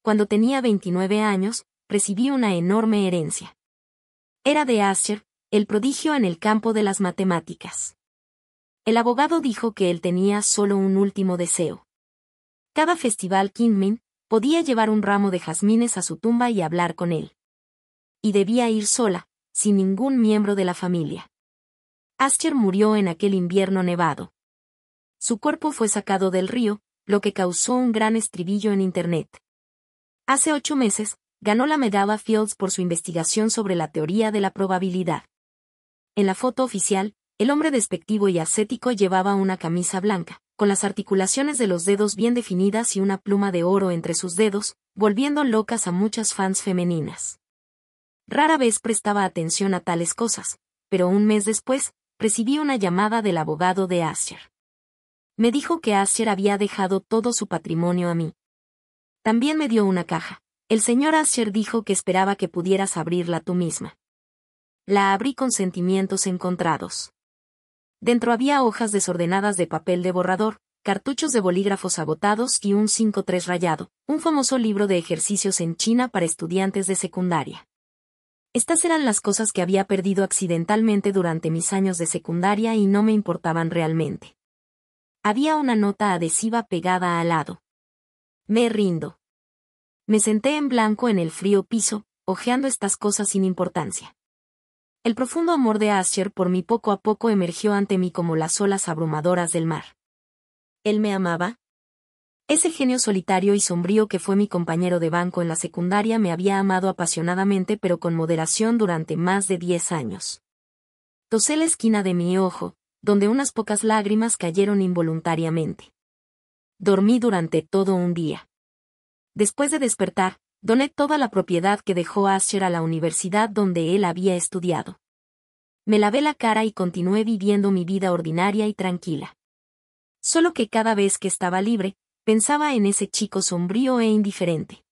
cuando tenía 29 años, recibí una enorme herencia. Era de Ascheer, el prodigio en el campo de las matemáticas. El abogado dijo que él tenía solo un último deseo. Cada festival Kinmen podía llevar un ramo de jazmines a su tumba y hablar con él. Y debía ir sola, sin ningún miembro de la familia. Ascheer murió en aquel invierno nevado. Su cuerpo fue sacado del río, lo que causó un gran estribillo en Internet. Hace 8 meses, ganó la medalla Fields por su investigación sobre la teoría de la probabilidad. En la foto oficial, el hombre despectivo y ascético llevaba una camisa blanca, con las articulaciones de los dedos bien definidas y una pluma de oro entre sus dedos, volviendo locas a muchas fans femeninas. Rara vez prestaba atención a tales cosas, pero un mes después, recibí una llamada del abogado de Ascheer. Me dijo que Ascheer había dejado todo su patrimonio a mí. También me dio una caja. El señor Ascheer dijo que esperaba que pudieras abrirla tú misma. La abrí con sentimientos encontrados. Dentro había hojas desordenadas de papel de borrador, cartuchos de bolígrafos agotados y un 5-3 rayado, un famoso libro de ejercicios en China para estudiantes de secundaria. Estas eran las cosas que había perdido accidentalmente durante mis años de secundaria y no me importaban realmente. Había una nota adhesiva pegada al lado. Me rindo. Me senté en blanco en el frío piso, hojeando estas cosas sin importancia. El profundo amor de Ascheer por mí poco a poco emergió ante mí como las olas abrumadoras del mar. ¿Él me amaba? Ese genio solitario y sombrío que fue mi compañero de banco en la secundaria me había amado apasionadamente pero con moderación durante más de 10 años. Tosé la esquina de mi ojo, donde unas pocas lágrimas cayeron involuntariamente. Dormí durante todo un día. Después de despertar, doné toda la propiedad que dejó Ascheer a la universidad donde él había estudiado. Me lavé la cara y continué viviendo mi vida ordinaria y tranquila. Solo que cada vez que estaba libre, pensaba en ese chico sombrío e indiferente.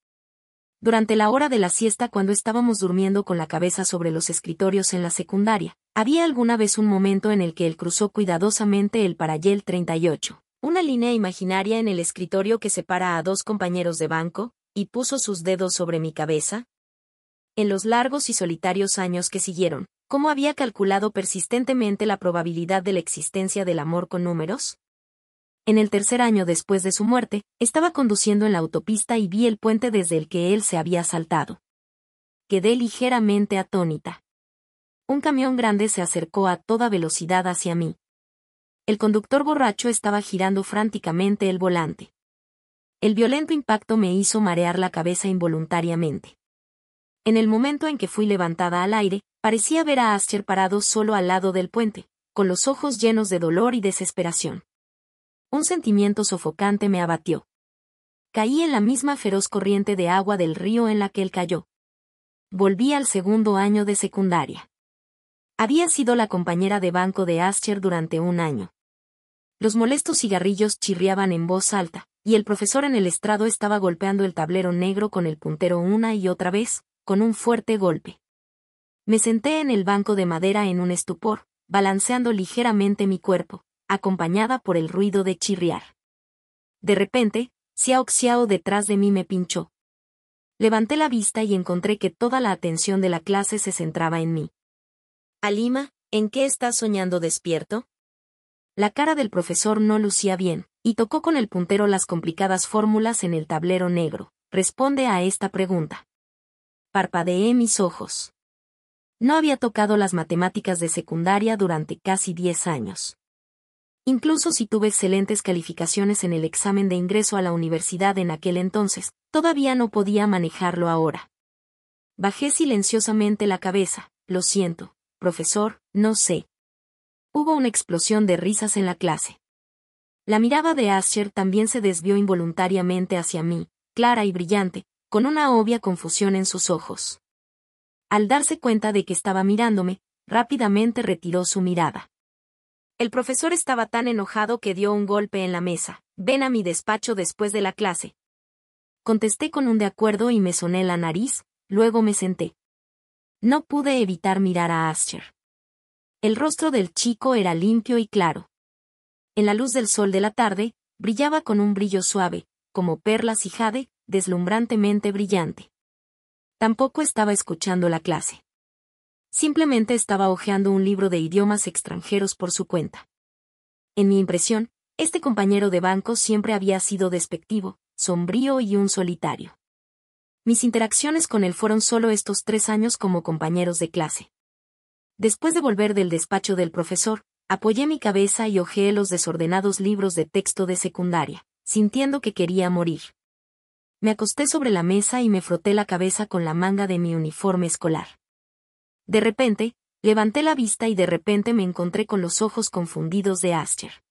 Durante la hora de la siesta cuando estábamos durmiendo con la cabeza sobre los escritorios en la secundaria, había alguna vez un momento en el que él cruzó cuidadosamente el parallel 38, una línea imaginaria en el escritorio que separa a 2 compañeros de banco, y puso sus dedos sobre mi cabeza. En los largos y solitarios años que siguieron, ¿cómo había calculado persistentemente la probabilidad de la existencia del amor con números? En el 3er año después de su muerte, estaba conduciendo en la autopista y vi el puente desde el que él se había saltado. Quedé ligeramente atónita. Un camión grande se acercó a toda velocidad hacia mí. El conductor borracho estaba girando franticamente el volante. El violento impacto me hizo marear la cabeza involuntariamente. En el momento en que fui levantada al aire, parecía ver a Ascheer parado solo al lado del puente, con los ojos llenos de dolor y desesperación. Un sentimiento sofocante me abatió. Caí en la misma feroz corriente de agua del río en la que él cayó. Volví al 2º año de secundaria. Había sido la compañera de banco de Ascheer durante un año. Los molestos cigarrillos chirriaban en voz alta, y el profesor en el estrado estaba golpeando el tablero negro con el puntero una y otra vez, con un fuerte golpe. Me senté en el banco de madera en un estupor, balanceando ligeramente mi cuerpo, acompañada por el ruido de chirriar. De repente, Xiao Xiao detrás de mí me pinchó. Levanté la vista y encontré que toda la atención de la clase se centraba en mí. Halima, ¿en qué estás soñando despierto? La cara del profesor no lucía bien, y tocó con el puntero las complicadas fórmulas en el tablero negro. Responde a esta pregunta. Parpadeé mis ojos. No había tocado las matemáticas de secundaria durante casi 10 años. Incluso si tuve excelentes calificaciones en el examen de ingreso a la universidad en aquel entonces, todavía no podía manejarlo ahora. Bajé silenciosamente la cabeza. Lo siento, profesor, no sé. Hubo una explosión de risas en la clase. La mirada de Ascheer también se desvió involuntariamente hacia mí, clara y brillante, con una obvia confusión en sus ojos. Al darse cuenta de que estaba mirándome, rápidamente retiró su mirada. El profesor estaba tan enojado que dio un golpe en la mesa. Ven a mi despacho después de la clase. Contesté con un de acuerdo y me soné la nariz, luego me senté. No pude evitar mirar a Ascheer. El rostro del chico era limpio y claro. En la luz del sol de la tarde, brillaba con un brillo suave, como perlas y jade, deslumbrantemente brillante. Tampoco estaba escuchando la clase. Simplemente estaba hojeando un libro de idiomas extranjeros por su cuenta. En mi impresión, este compañero de banco siempre había sido despectivo, sombrío y un solitario. Mis interacciones con él fueron solo estos 3 años como compañeros de clase. Después de volver del despacho del profesor, apoyé mi cabeza y hojeé los desordenados libros de texto de secundaria, sintiendo que quería morir. Me acosté sobre la mesa y me froté la cabeza con la manga de mi uniforme escolar. De repente, levanté la vista y de repente me encontré con los ojos confundidos de Aster.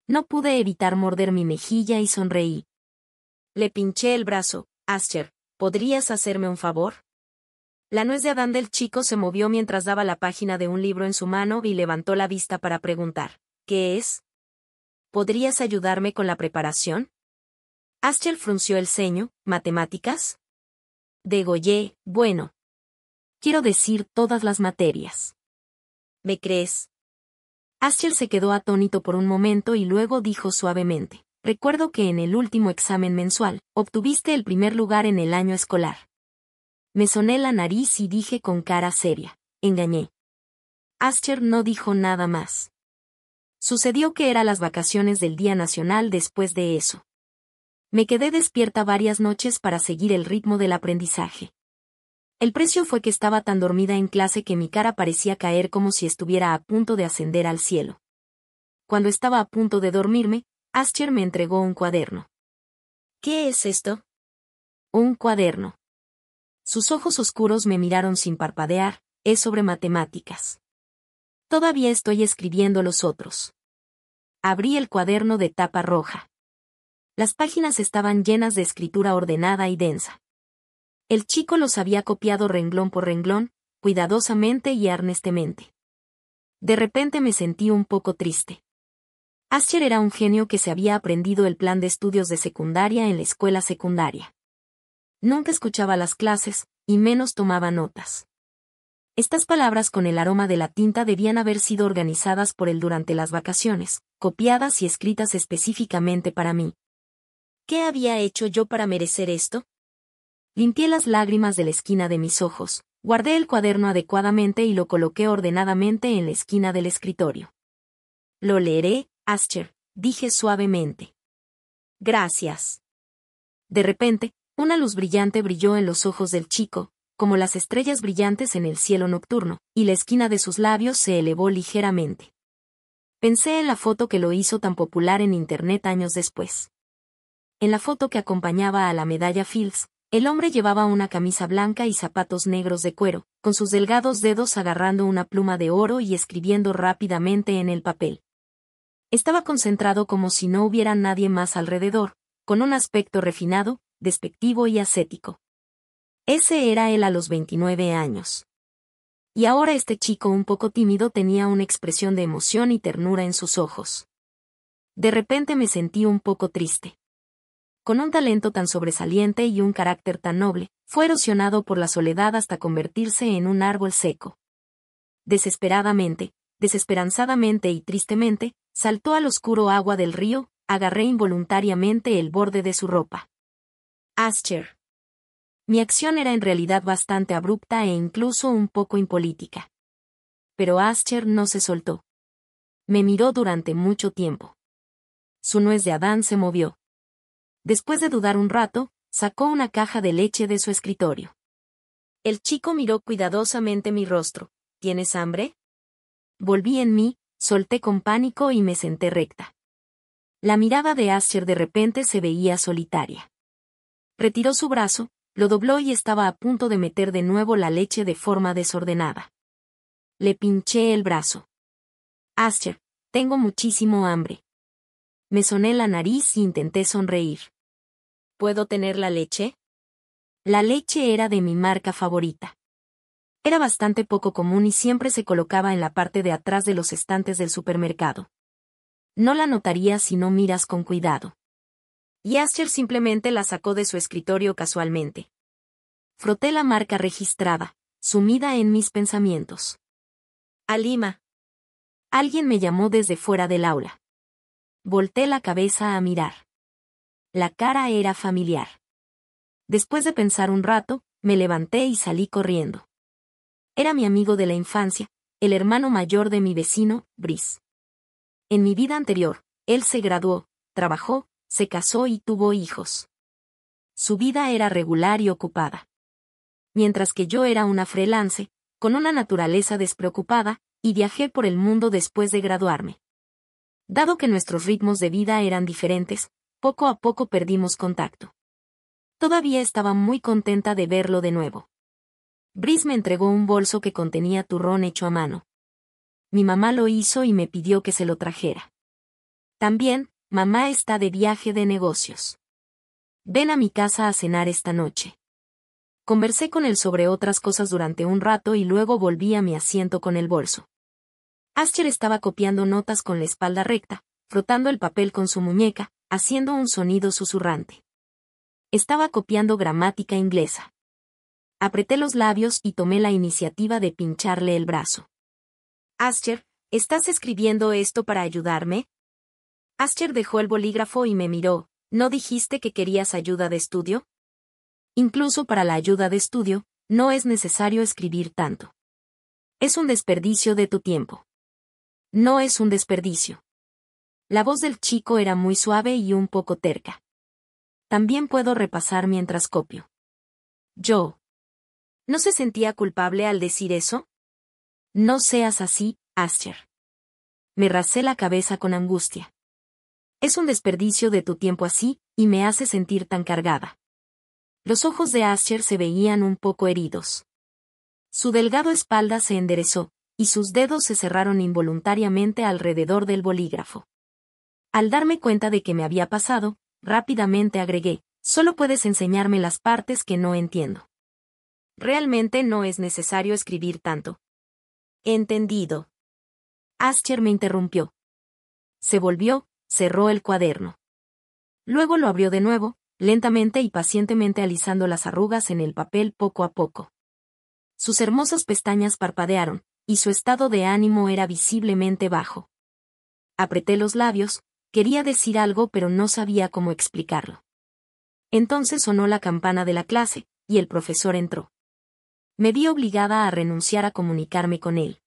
No pude evitar morder mi mejilla y sonreí. Le pinché el brazo. Aster, ¿podrías hacerme un favor? La nuez de Adán del chico se movió mientras daba la página de un libro en su mano y levantó la vista para preguntar, ¿qué es? ¿Podrías ayudarme con la preparación? Aster frunció el ceño. ¿Matemáticas? Degollé. Bueno. Quiero decir todas las materias. ¿Me crees? Aster se quedó atónito por un momento y luego dijo suavemente, recuerdo que en el último examen mensual, obtuviste el primer lugar en el año escolar. Me soné la nariz y dije con cara seria, engañé. Aster no dijo nada más. Sucedió que eran las vacaciones del Día Nacional después de eso. Me quedé despierta varias noches para seguir el ritmo del aprendizaje. El precio fue que estaba tan dormida en clase que mi cara parecía caer como si estuviera a punto de ascender al cielo. Cuando estaba a punto de dormirme, Aster me entregó un cuaderno. ¿Qué es esto? Un cuaderno. Sus ojos oscuros me miraron sin parpadear. Es sobre matemáticas. Todavía estoy escribiendo los otros. Abrí el cuaderno de tapa roja. Las páginas estaban llenas de escritura ordenada y densa. El chico los había copiado renglón por renglón, cuidadosamente y arnestemente. De repente me sentí un poco triste. Aster era un genio que se había aprendido el plan de estudios de secundaria en la escuela secundaria. Nunca escuchaba las clases, y menos tomaba notas. Estas palabras con el aroma de la tinta debían haber sido organizadas por él durante las vacaciones, copiadas y escritas específicamente para mí. ¿Qué había hecho yo para merecer esto? Limpié las lágrimas de la esquina de mis ojos, guardé el cuaderno adecuadamente y lo coloqué ordenadamente en la esquina del escritorio. Lo leeré, Aster, dije suavemente. Gracias. De repente, una luz brillante brilló en los ojos del chico, como las estrellas brillantes en el cielo nocturno, y la esquina de sus labios se elevó ligeramente. Pensé en la foto que lo hizo tan popular en Internet años después. En la foto que acompañaba a la medalla Fields, el hombre llevaba una camisa blanca y zapatos negros de cuero, con sus delgados dedos agarrando una pluma de oro y escribiendo rápidamente en el papel. Estaba concentrado como si no hubiera nadie más alrededor, con un aspecto refinado, despectivo y ascético. Ese era él a los 29 años. Y ahora este chico un poco tímido tenía una expresión de emoción y ternura en sus ojos. De repente me sentí un poco triste. Con un talento tan sobresaliente y un carácter tan noble, fue erosionado por la soledad hasta convertirse en un árbol seco. Desesperadamente, desesperanzadamente y tristemente, saltó al oscuro agua del río, agarré involuntariamente el borde de su ropa. Aster. Mi acción era en realidad bastante abrupta e incluso un poco impolítica. Pero Aster no se soltó. Me miró durante mucho tiempo. Su nuez de Adán se movió. Después de dudar un rato, sacó una caja de leche de su escritorio. El chico miró cuidadosamente mi rostro. ¿Tienes hambre? Volví en mí, solté con pánico y me senté recta. La mirada de Aster de repente se veía solitaria. Retiró su brazo, lo dobló y estaba a punto de meter de nuevo la leche de forma desordenada. Le pinché el brazo. Aster, tengo muchísimo hambre. Me soné la nariz y intenté sonreír. ¿Puedo tener la leche? La leche era de mi marca favorita. Era bastante poco común y siempre se colocaba en la parte de atrás de los estantes del supermercado. No la notarías si no miras con cuidado. Y Aster simplemente la sacó de su escritorio casualmente. Froté la marca registrada, sumida en mis pensamientos. Alima. Alguien me llamó desde fuera del aula. Volté la cabeza a mirar. La cara era familiar. Después de pensar un rato, me levanté y salí corriendo. Era mi amigo de la infancia, el hermano mayor de mi vecino, Brice. En mi vida anterior, él se graduó, trabajó, se casó y tuvo hijos. Su vida era regular y ocupada. Mientras que yo era una freelance, con una naturaleza despreocupada, y viajé por el mundo después de graduarme. Dado que nuestros ritmos de vida eran diferentes, poco a poco perdimos contacto. Todavía estaba muy contenta de verlo de nuevo. Brice me entregó un bolso que contenía turrón hecho a mano. Mi mamá lo hizo y me pidió que se lo trajera. También, mamá está de viaje de negocios. Ven a mi casa a cenar esta noche. Conversé con él sobre otras cosas durante un rato y luego volví a mi asiento con el bolso. Aster estaba copiando notas con la espalda recta, frotando el papel con su muñeca, haciendo un sonido susurrante. Estaba copiando gramática inglesa. Apreté los labios y tomé la iniciativa de pincharle el brazo. Aster, ¿estás escribiendo esto para ayudarme? Aster dejó el bolígrafo y me miró. ¿No dijiste que querías ayuda de estudio? Incluso para la ayuda de estudio, no es necesario escribir tanto. Es un desperdicio de tu tiempo. No es un desperdicio. La voz del chico era muy suave y un poco terca. También puedo repasar mientras copio. Yo. ¿No se sentía culpable al decir eso? No seas así, Aster. Me rasé la cabeza con angustia. Es un desperdicio de tu tiempo así, y me hace sentir tan cargada. Los ojos de Aster se veían un poco heridos. Su delgado espalda se enderezó, y sus dedos se cerraron involuntariamente alrededor del bolígrafo. Al darme cuenta de que me había pasado, rápidamente agregué, solo puedes enseñarme las partes que no entiendo. Realmente no es necesario escribir tanto. Entendido. Aster me interrumpió. Se volvió, cerró el cuaderno. Luego lo abrió de nuevo, lentamente y pacientemente alisando las arrugas en el papel poco a poco. Sus hermosas pestañas parpadearon, y su estado de ánimo era visiblemente bajo. Apreté los labios, quería decir algo pero no sabía cómo explicarlo. Entonces sonó la campana de la clase, y el profesor entró. Me vi obligada a renunciar a comunicarme con él.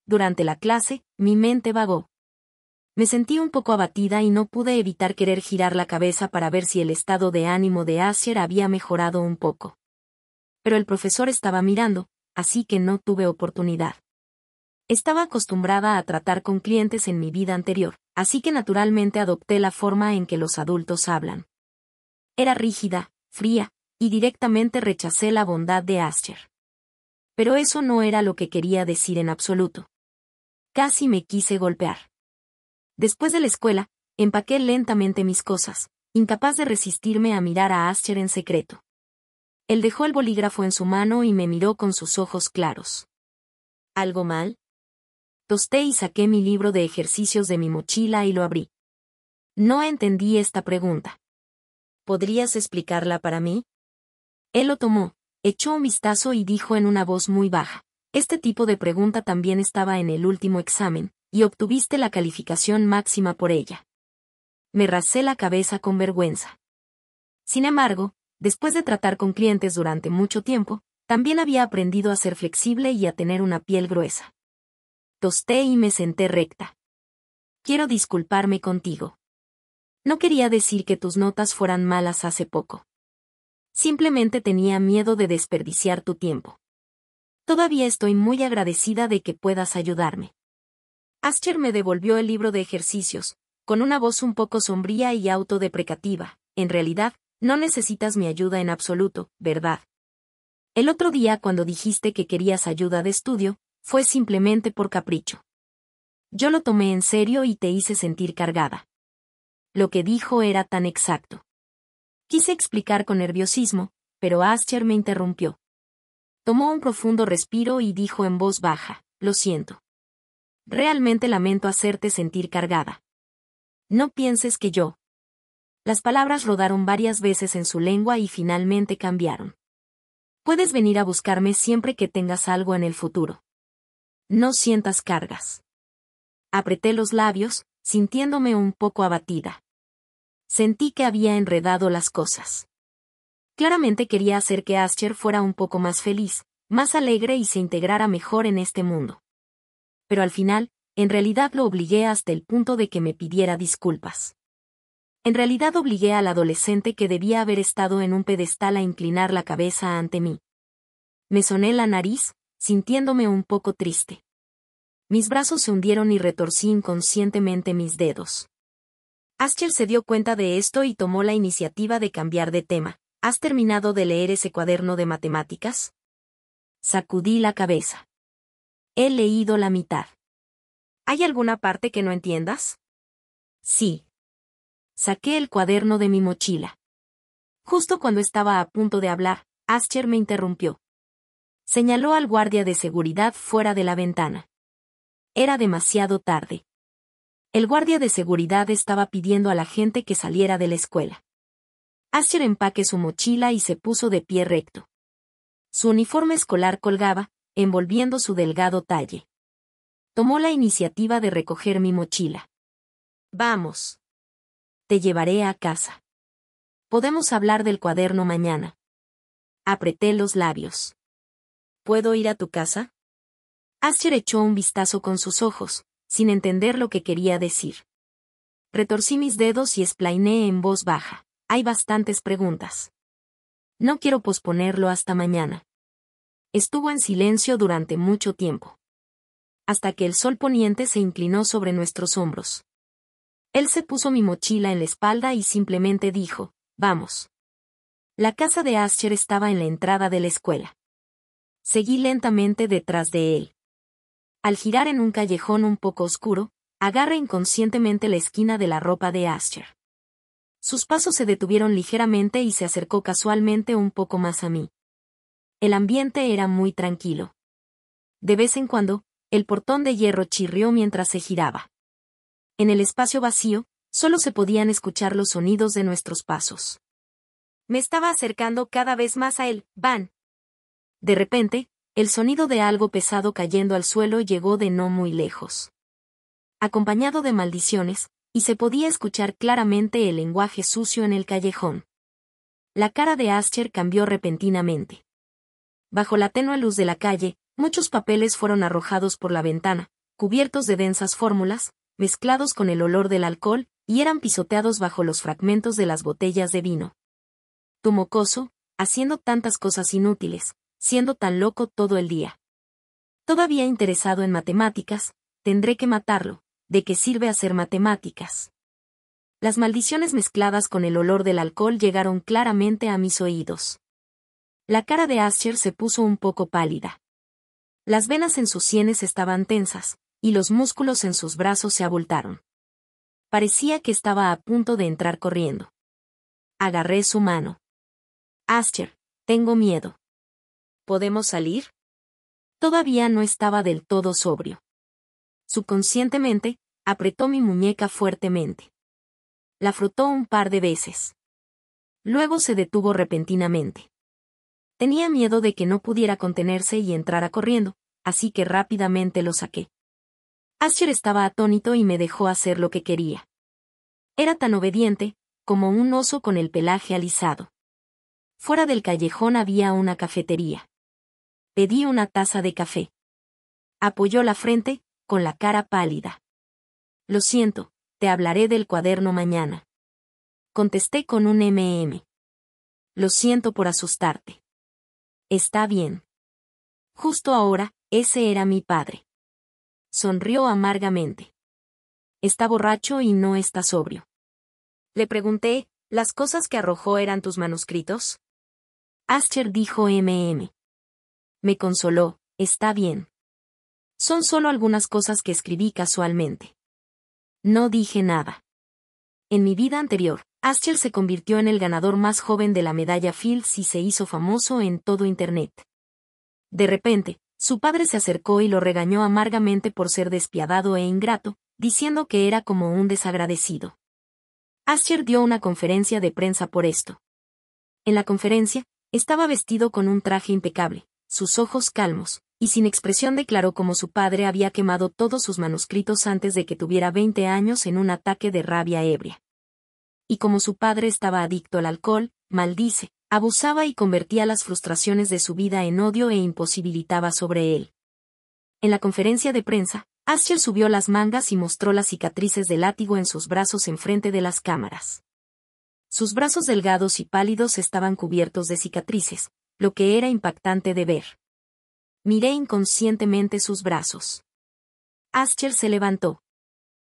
Durante la clase, mi mente vagó. Me sentí un poco abatida y no pude evitar querer girar la cabeza para ver si el estado de ánimo de Aster había mejorado un poco. Pero el profesor estaba mirando, así que no tuve oportunidad. Estaba acostumbrada a tratar con clientes en mi vida anterior, así que naturalmente adopté la forma en que los adultos hablan. Era rígida, fría, y directamente rechacé la bondad de Aster. Pero eso no era lo que quería decir en absoluto. Casi me quise golpear. Después de la escuela, empaqué lentamente mis cosas, incapaz de resistirme a mirar a Aster en secreto. Él dejó el bolígrafo en su mano y me miró con sus ojos claros. ¿Algo mal? Tosté y saqué mi libro de ejercicios de mi mochila y lo abrí. No entendí esta pregunta. ¿Podrías explicarla para mí? Él lo tomó, echó un vistazo y dijo en una voz muy baja. Este tipo de pregunta también estaba en el último examen, y obtuviste la calificación máxima por ella. Me rasé la cabeza con vergüenza. Sin embargo, después de tratar con clientes durante mucho tiempo, también había aprendido a ser flexible y a tener una piel gruesa. Tosté y me senté recta. Quiero disculparme contigo. No quería decir que tus notas fueran malas hace poco. Simplemente tenía miedo de desperdiciar tu tiempo. Todavía estoy muy agradecida de que puedas ayudarme. Aster me devolvió el libro de ejercicios, con una voz un poco sombría y autodeprecativa. En realidad, no necesitas mi ayuda en absoluto, ¿verdad? El otro día cuando dijiste que querías ayuda de estudio, fue simplemente por capricho. Yo lo tomé en serio y te hice sentir cargada. Lo que dijo era tan exacto. Quise explicar con nerviosismo, pero Aster me interrumpió. Tomó un profundo respiro y dijo en voz baja, lo siento. Realmente lamento hacerte sentir cargada. No pienses que yo. Las palabras rodaron varias veces en su lengua y finalmente cambiaron. Puedes venir a buscarme siempre que tengas algo en el futuro. No sientas cargas. Apreté los labios, sintiéndome un poco abatida. Sentí que había enredado las cosas. Claramente quería hacer que Aschер fuera un poco más feliz, más alegre y se integrara mejor en este mundo. Pero al final, en realidad lo obligué hasta el punto de que me pidiera disculpas. En realidad obligué al adolescente que debía haber estado en un pedestal a inclinar la cabeza ante mí. Me soné la nariz, sintiéndome un poco triste. Mis brazos se hundieron y retorcí inconscientemente mis dedos. Aschel se dio cuenta de esto y tomó la iniciativa de cambiar de tema. ¿Has terminado de leer ese cuaderno de matemáticas? Sacudí la cabeza. He leído la mitad. ¿Hay alguna parte que no entiendas? Sí. Saqué el cuaderno de mi mochila. Justo cuando estaba a punto de hablar, Aschel me interrumpió. Señaló al guardia de seguridad fuera de la ventana. Era demasiado tarde. El guardia de seguridad estaba pidiendo a la gente que saliera de la escuela. Aschel empaqué su mochila y se puso de pie recto. Su uniforme escolar colgaba, envolviendo su delgado talle. Tomó la iniciativa de recoger mi mochila. Vamos. Te llevaré a casa. Podemos hablar del cuaderno mañana. Apreté los labios. ¿Puedo ir a tu casa? Aschel echó un vistazo con sus ojos, sin entender lo que quería decir. Retorcí mis dedos y explainé en voz baja. Hay bastantes preguntas. No quiero posponerlo hasta mañana. Estuvo en silencio durante mucho tiempo. Hasta que el sol poniente se inclinó sobre nuestros hombros. Él se puso mi mochila en la espalda y simplemente dijo, vamos. La casa de Aschel estaba en la entrada de la escuela. Seguí lentamente detrás de él. Al girar en un callejón un poco oscuro, agarré inconscientemente la esquina de la ropa de Aschel. Sus pasos se detuvieron ligeramente y se acercó casualmente un poco más a mí. El ambiente era muy tranquilo. De vez en cuando, el portón de hierro chirrió mientras se giraba. En el espacio vacío, solo se podían escuchar los sonidos de nuestros pasos. Me estaba acercando cada vez más a él, Van. De repente, el sonido de algo pesado cayendo al suelo llegó de no muy lejos. Acompañado de maldiciones, y se podía escuchar claramente el lenguaje sucio en el callejón. La cara de Aschel cambió repentinamente. Bajo la tenue luz de la calle, muchos papeles fueron arrojados por la ventana, cubiertos de densas fórmulas, mezclados con el olor del alcohol, y eran pisoteados bajo los fragmentos de las botellas de vino. Tu mocoso, haciendo tantas cosas inútiles, siendo tan loco todo el día. Todavía interesado en matemáticas, tendré que matarlo. ¿De qué sirve hacer matemáticas? Las maldiciones mezcladas con el olor del alcohol llegaron claramente a mis oídos. La cara de Aschel se puso un poco pálida. Las venas en sus sienes estaban tensas, y los músculos en sus brazos se abultaron. Parecía que estaba a punto de entrar corriendo. Agarré su mano. Aschel, tengo miedo. ¿Podemos salir? Todavía no estaba del todo sobrio. Subconscientemente, apretó mi muñeca fuertemente. La frotó un par de veces. Luego se detuvo repentinamente. Tenía miedo de que no pudiera contenerse y entrara corriendo, así que rápidamente lo saqué. Aschel estaba atónito y me dejó hacer lo que quería. Era tan obediente, como un oso con el pelaje alisado. Fuera del callejón había una cafetería. Pedí una taza de café. Apoyó la frente, con la cara pálida. Lo siento, te hablaré del cuaderno mañana. Contesté con un Lo siento por asustarte. Está bien. Justo ahora, ese era mi padre. Sonrió amargamente. Está borracho y no está sobrio. Le pregunté, ¿las cosas que arrojó eran tus manuscritos? Aschel dijo Me consoló, está bien. Son solo algunas cosas que escribí casualmente. No dije nada. En mi vida anterior, Aschel se convirtió en el ganador más joven de la medalla Fields y se hizo famoso en todo Internet. De repente, su padre se acercó y lo regañó amargamente por ser despiadado e ingrato, diciendo que era como un desagradecido. Aschel dio una conferencia de prensa por esto. En la conferencia, estaba vestido con un traje impecable, sus ojos calmos, y sin expresión declaró cómo su padre había quemado todos sus manuscritos antes de que tuviera 20 años en un ataque de rabia ebria. Y como su padre estaba adicto al alcohol, maldice, Abusaba y convertía las frustraciones de su vida en odio e imposibilitaba sobre él. En la conferencia de prensa, Asher subió las mangas y mostró las cicatrices de látigo en sus brazos enfrente de las cámaras. Sus brazos delgados y pálidos estaban cubiertos de cicatrices, lo que era impactante de ver. Miré inconscientemente sus brazos. Asher se levantó.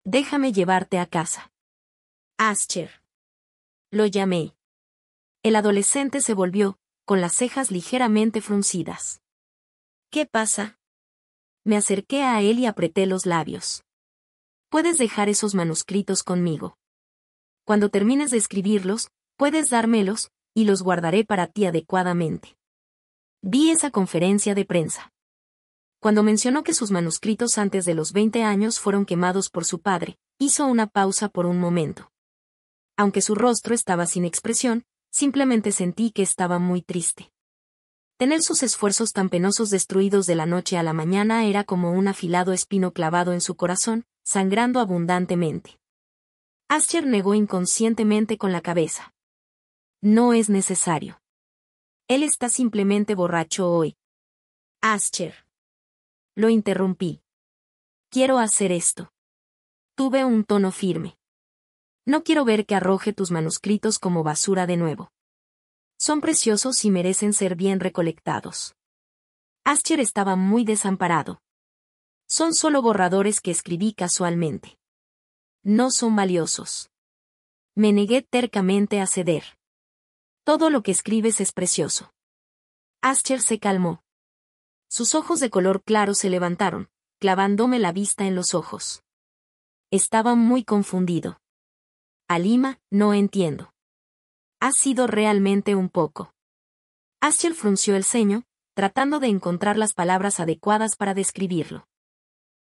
Déjame llevarte a casa. Asher. Lo llamé. El adolescente se volvió, con las cejas ligeramente fruncidas. ¿Qué pasa? Me acerqué a él y apreté los labios. Puedes dejar esos manuscritos conmigo. Cuando termines de escribirlos, puedes dármelos, y los guardaré para ti adecuadamente. Vi esa conferencia de prensa. Cuando mencionó que sus manuscritos antes de los 20 años fueron quemados por su padre, hizo una pausa por un momento. Aunque su rostro estaba sin expresión, simplemente sentí que estaba muy triste. Tener sus esfuerzos tan penosos destruidos de la noche a la mañana era como un afilado espino clavado en su corazón, sangrando abundantemente. Asher negó inconscientemente con la cabeza. No es necesario. Él está simplemente borracho hoy. Asher. Lo interrumpí. Quiero hacer esto. Tuve un tono firme. No quiero ver que arroje tus manuscritos como basura de nuevo. Son preciosos y merecen ser bien recolectados. Asher estaba muy desamparado. Son solo borradores que escribí casualmente. No son valiosos. Me negué tercamente a ceder. Todo lo que escribes es precioso. Asher se calmó. Sus ojos de color claro se levantaron, clavándome la vista en los ojos. Estaba muy confundido. Halima, no entiendo. Ha sido realmente un poco. Asher frunció el ceño, tratando de encontrar las palabras adecuadas para describirlo.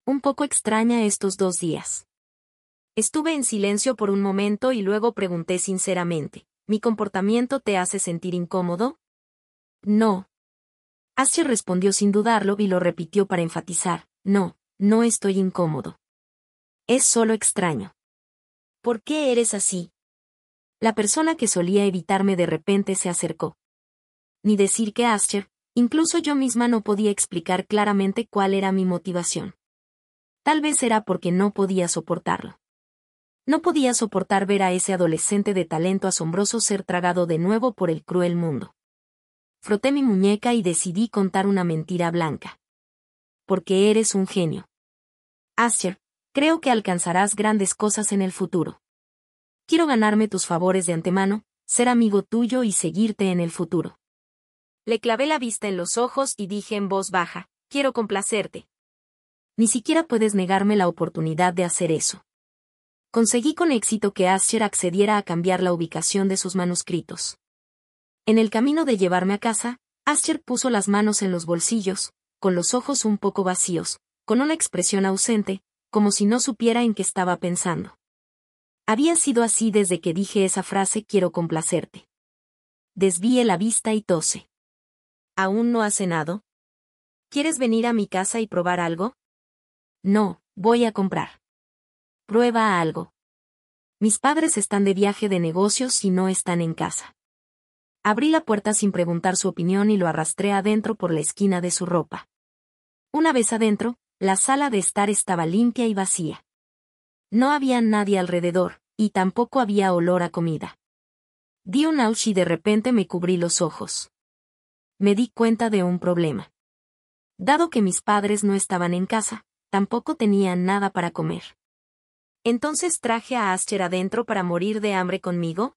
Un poco extraña estos 2 días. Estuve en silencio por un momento y luego pregunté sinceramente, ¿mi comportamiento te hace sentir incómodo? No. Asher respondió sin dudarlo y lo repitió para enfatizar, no, no estoy incómodo. Es solo extraño. ¿Por qué eres así? La persona que solía evitarme de repente se acercó. Ni decir que Asher, incluso yo misma no podía explicar claramente cuál era mi motivación. Tal vez era porque no podía soportarlo. No podía soportar ver a ese adolescente de talento asombroso ser tragado de nuevo por el cruel mundo. Froté mi muñeca y decidí contar una mentira blanca. Porque eres un genio. Asher, creo que alcanzarás grandes cosas en el futuro. Quiero ganarme tus favores de antemano, ser amigo tuyo y seguirte en el futuro. Le clavé la vista en los ojos y dije en voz baja, quiero complacerte. Ni siquiera puedes negarme la oportunidad de hacer eso. Conseguí con éxito que Asher accediera a cambiar la ubicación de sus manuscritos. En el camino de llevarme a casa, Asher puso las manos en los bolsillos, con los ojos un poco vacíos, con una expresión ausente, como si no supiera en qué estaba pensando. Había sido así desde que dije esa frase quiero complacerte. Desvíe la vista y tose. ¿Aún no has cenado? ¿Quieres venir a mi casa y probar algo? No, voy a comprar. Prueba algo. Mis padres están de viaje de negocios y no están en casa. Abrí la puerta sin preguntar su opinión y lo arrastré adentro por la esquina de su ropa. Una vez adentro, la sala de estar estaba limpia y vacía. No había nadie alrededor, y tampoco había olor a comida. Di un ouch y de repente me cubrí los ojos. Me di cuenta de un problema. Dado que mis padres no estaban en casa, tampoco tenían nada para comer. ¿Entonces traje a Asher adentro para morir de hambre conmigo?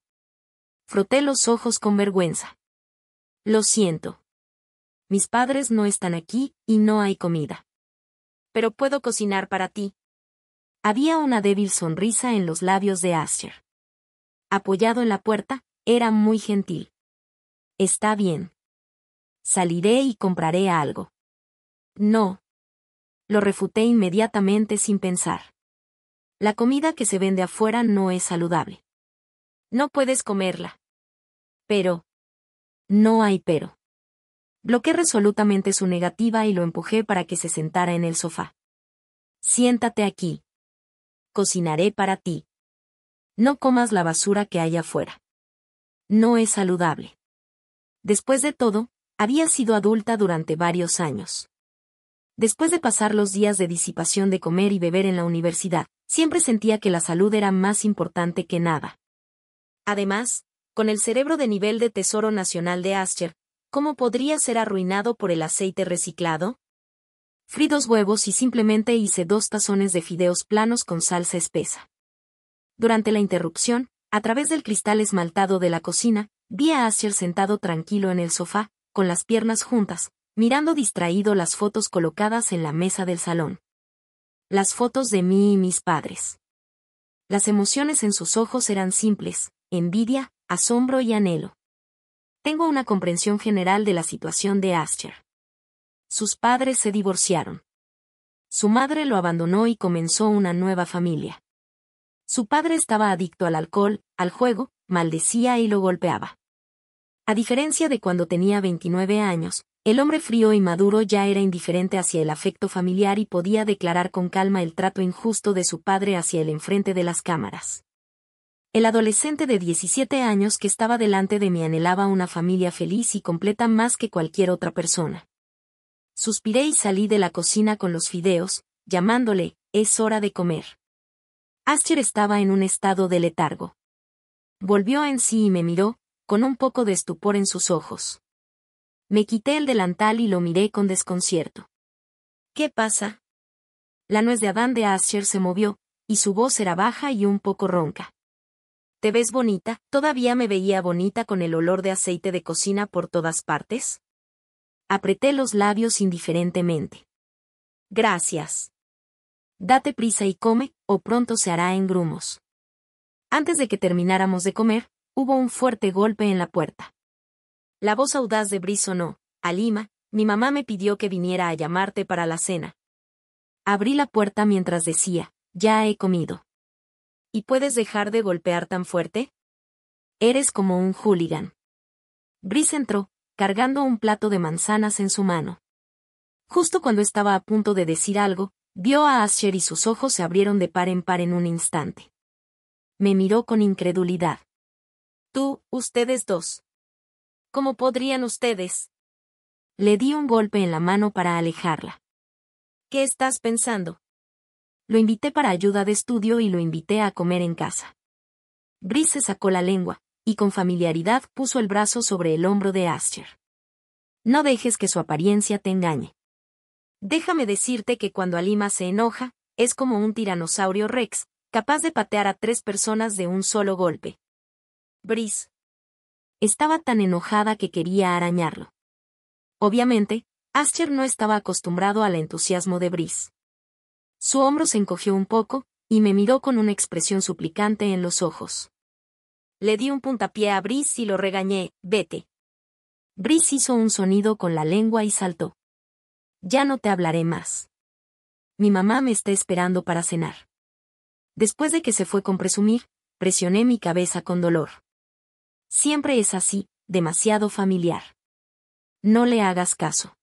Froté los ojos con vergüenza. Lo siento. Mis padres no están aquí, y no hay comida. Pero puedo cocinar para ti. Había una débil sonrisa en los labios de Asher. Apoyado en la puerta, era muy gentil. Está bien. Saliré y compraré algo. No. Lo refuté inmediatamente sin pensar. La comida que se vende afuera no es saludable. No puedes comerla. Pero. No hay pero. Bloqueé resolutamente su negativa y lo empujé para que se sentara en el sofá. Siéntate aquí. Cocinaré para ti. No comas la basura que hay afuera. No es saludable. Después de todo, había sido adulta durante varios años. Después de pasar los días de disipación de comer y beber en la universidad, siempre sentía que la salud era más importante que nada. Además, con el cerebro de nivel de Tesoro Nacional de Ascher, ¿cómo podría ser arruinado por el aceite reciclado? Frí 2 huevos y simplemente hice 2 tazones de fideos planos con salsa espesa. Durante la interrupción, a través del cristal esmaltado de la cocina, vi a Ascher sentado tranquilo en el sofá, con las piernas juntas, mirando distraído las fotos colocadas en la mesa del salón. Las fotos de mí y mis padres. Las emociones en sus ojos eran simples: envidia, asombro y anhelo. Tengo una comprensión general de la situación de Ascher. Sus padres se divorciaron. Su madre lo abandonó y comenzó una nueva familia. Su padre estaba adicto al alcohol, al juego, maldecía y lo golpeaba. A diferencia de cuando tenía 29 años, el hombre frío y maduro ya era indiferente hacia el afecto familiar y podía declarar con calma el trato injusto de su padre hacia el enfrente de las cámaras. El adolescente de 17 años que estaba delante de mí anhelaba una familia feliz y completa más que cualquier otra persona. Suspiré y salí de la cocina con los fideos, llamándole: «Es hora de comer». Ascher estaba en un estado de letargo. Volvió en sí y me miró, con un poco de estupor en sus ojos. Me quité el delantal y lo miré con desconcierto. «¿Qué pasa?». La nuez de Adán de Ascher se movió, y su voz era baja y un poco ronca. «¿Te ves bonita?». ¿Todavía me veía bonita con el olor de aceite de cocina por todas partes? Apreté los labios indiferentemente. «Gracias. Date prisa y come, o pronto se hará en grumos». Antes de que termináramos de comer, hubo un fuerte golpe en la puerta. La voz audaz de Brice sonó: «Halima, mi mamá me pidió que viniera a llamarte para la cena». Abrí la puerta mientras decía: «Ya he comido». «¿Y puedes dejar de golpear tan fuerte? Eres como un hooligan». Brice entró, cargando un plato de manzanas en su mano. Justo cuando estaba a punto de decir algo, vio a Ascher y sus ojos se abrieron de par en un instante. Me miró con incredulidad. «Ustedes dos. ¿Cómo podrían ustedes?». Le di un golpe en la mano para alejarla. «¿Qué estás pensando?». Lo invité para ayuda de estudio y lo invité a comer en casa. Brice sacó la lengua, y con familiaridad puso el brazo sobre el hombro de Ascher. «No dejes que su apariencia te engañe. Déjame decirte que cuando Halima se enoja, es como un tiranosaurio rex, capaz de patear a 3 personas de un solo golpe». Brice estaba tan enojada que quería arañarlo. Obviamente, Ascher no estaba acostumbrado al entusiasmo de Brice. Su hombro se encogió un poco, y me miró con una expresión suplicante en los ojos. Le di un puntapié a Brice y lo regañé: «Vete». Brice hizo un sonido con la lengua y saltó. «Ya no te hablaré más. Mi mamá me está esperando para cenar». Después de que se fue con presumir, presioné mi cabeza con dolor. Siempre es así, demasiado familiar. No le hagas caso.